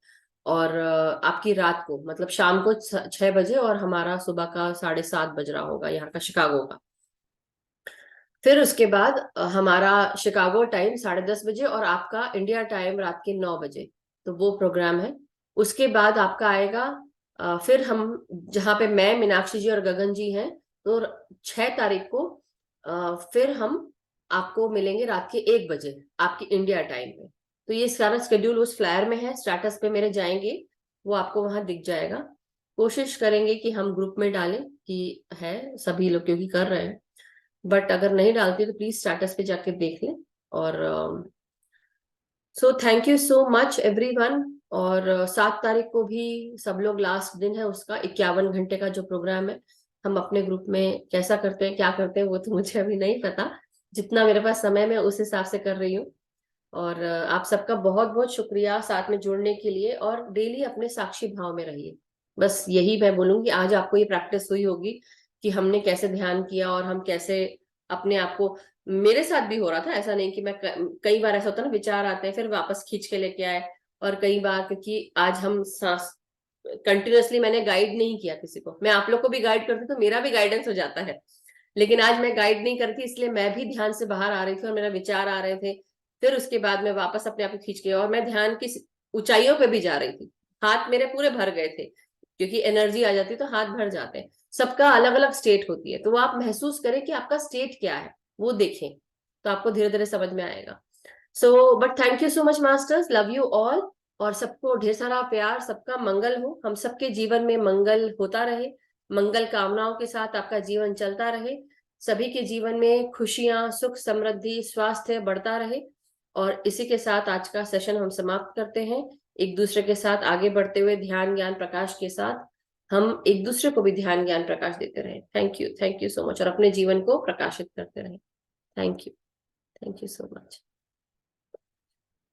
और आपकी रात को मतलब शाम को 6 बजे, और हमारा सुबह का 7:30 बज रहा होगा यहाँ का, शिकागो का। फिर उसके बाद हमारा शिकागो टाइम 10:30 बजे और आपका इंडिया टाइम रात के 9 बजे, तो वो प्रोग्राम है। उसके बाद आपका आएगा फिर हम, जहाँ पे मैं, मीनाक्षी जी और गगन जी हैं, तो 6 तारीख को फिर हम आपको मिलेंगे रात के 1 बजे आपकी इंडिया टाइम पे। तो ये सारा स्केड्यूल उस फ्लायर में है, स्टेटस पे मेरे जाएंगे, वो आपको वहां दिख जाएगा। कोशिश करेंगे कि हम ग्रुप में डालें कि है सभी लोग, क्योंकि कर रहे हैं। बट अगर नहीं डालती तो प्लीज स्टेटस पे जाके देख लें। और सो thank you so much everyone. और 7 तारीख को भी सब लोग, लास्ट दिन है उसका, 51 घंटे का जो प्रोग्राम है, हम अपने ग्रुप में कैसा करते हैं, क्या करते हैं, वो तो मुझे अभी नहीं पता। जितना मेरे पास समय मैं उस हिसाब से कर रही हूँ। और आप सबका बहुत बहुत शुक्रिया साथ में जुड़ने के लिए, और डेली अपने साक्षी भाव में रहिए। बस यही मैं बोलूंगी। आज आपको ये प्रैक्टिस हुई होगी कि हमने कैसे ध्यान किया और हम कैसे अपने आप को, मेरे साथ भी हो रहा था, ऐसा नहीं कि मैं, कई बार ऐसा होता है ना, विचार आते हैं फिर वापस खींच के लेके आए। और कई बार क्योंकि आज हम सांस कंटिन्यूअसली मैंने गाइड नहीं किया किसी को, मैं आप लोग को भी गाइड करती तो मेरा भी गाइडेंस हो जाता है, लेकिन आज मैं गाइड नहीं करती, इसलिए मैं भी ध्यान से बाहर आ रही थी और मेरा विचार आ रहे थे। फिर उसके बाद मैं वापस अपने आप को खींच के, और मैं ध्यान की ऊंचाइयों पे भी जा रही थी। हाथ मेरे पूरे भर गए थे, क्योंकि एनर्जी आ जाती है तो हाथ भर जाते हैं। सबका अलग अलग स्टेट होती है, तो वो आप महसूस करें कि आपका स्टेट क्या है, वो देखें, तो आपको धीरे धीरे समझ में आएगा। So but thank you so much masters, love you all. और सबको ढेर सारा प्यार, सबका मंगल हो, हम सबके जीवन में मंगल होता रहे, मंगल कामनाओं के साथ आपका जीवन चलता रहे, सभी के जीवन में खुशियां, सुख, समृद्धि, स्वास्थ्य बढ़ता रहे। और इसी के साथ आज का सेशन हम समाप्त करते हैं। एक दूसरे के साथ आगे बढ़ते हुए ध्यान ज्ञान प्रकाश के साथ हम एक दूसरे को भी ध्यान ज्ञान प्रकाश देते रहे। थैंक यू सो मच, और अपने जीवन को प्रकाशित करते रहे। Thank you so much.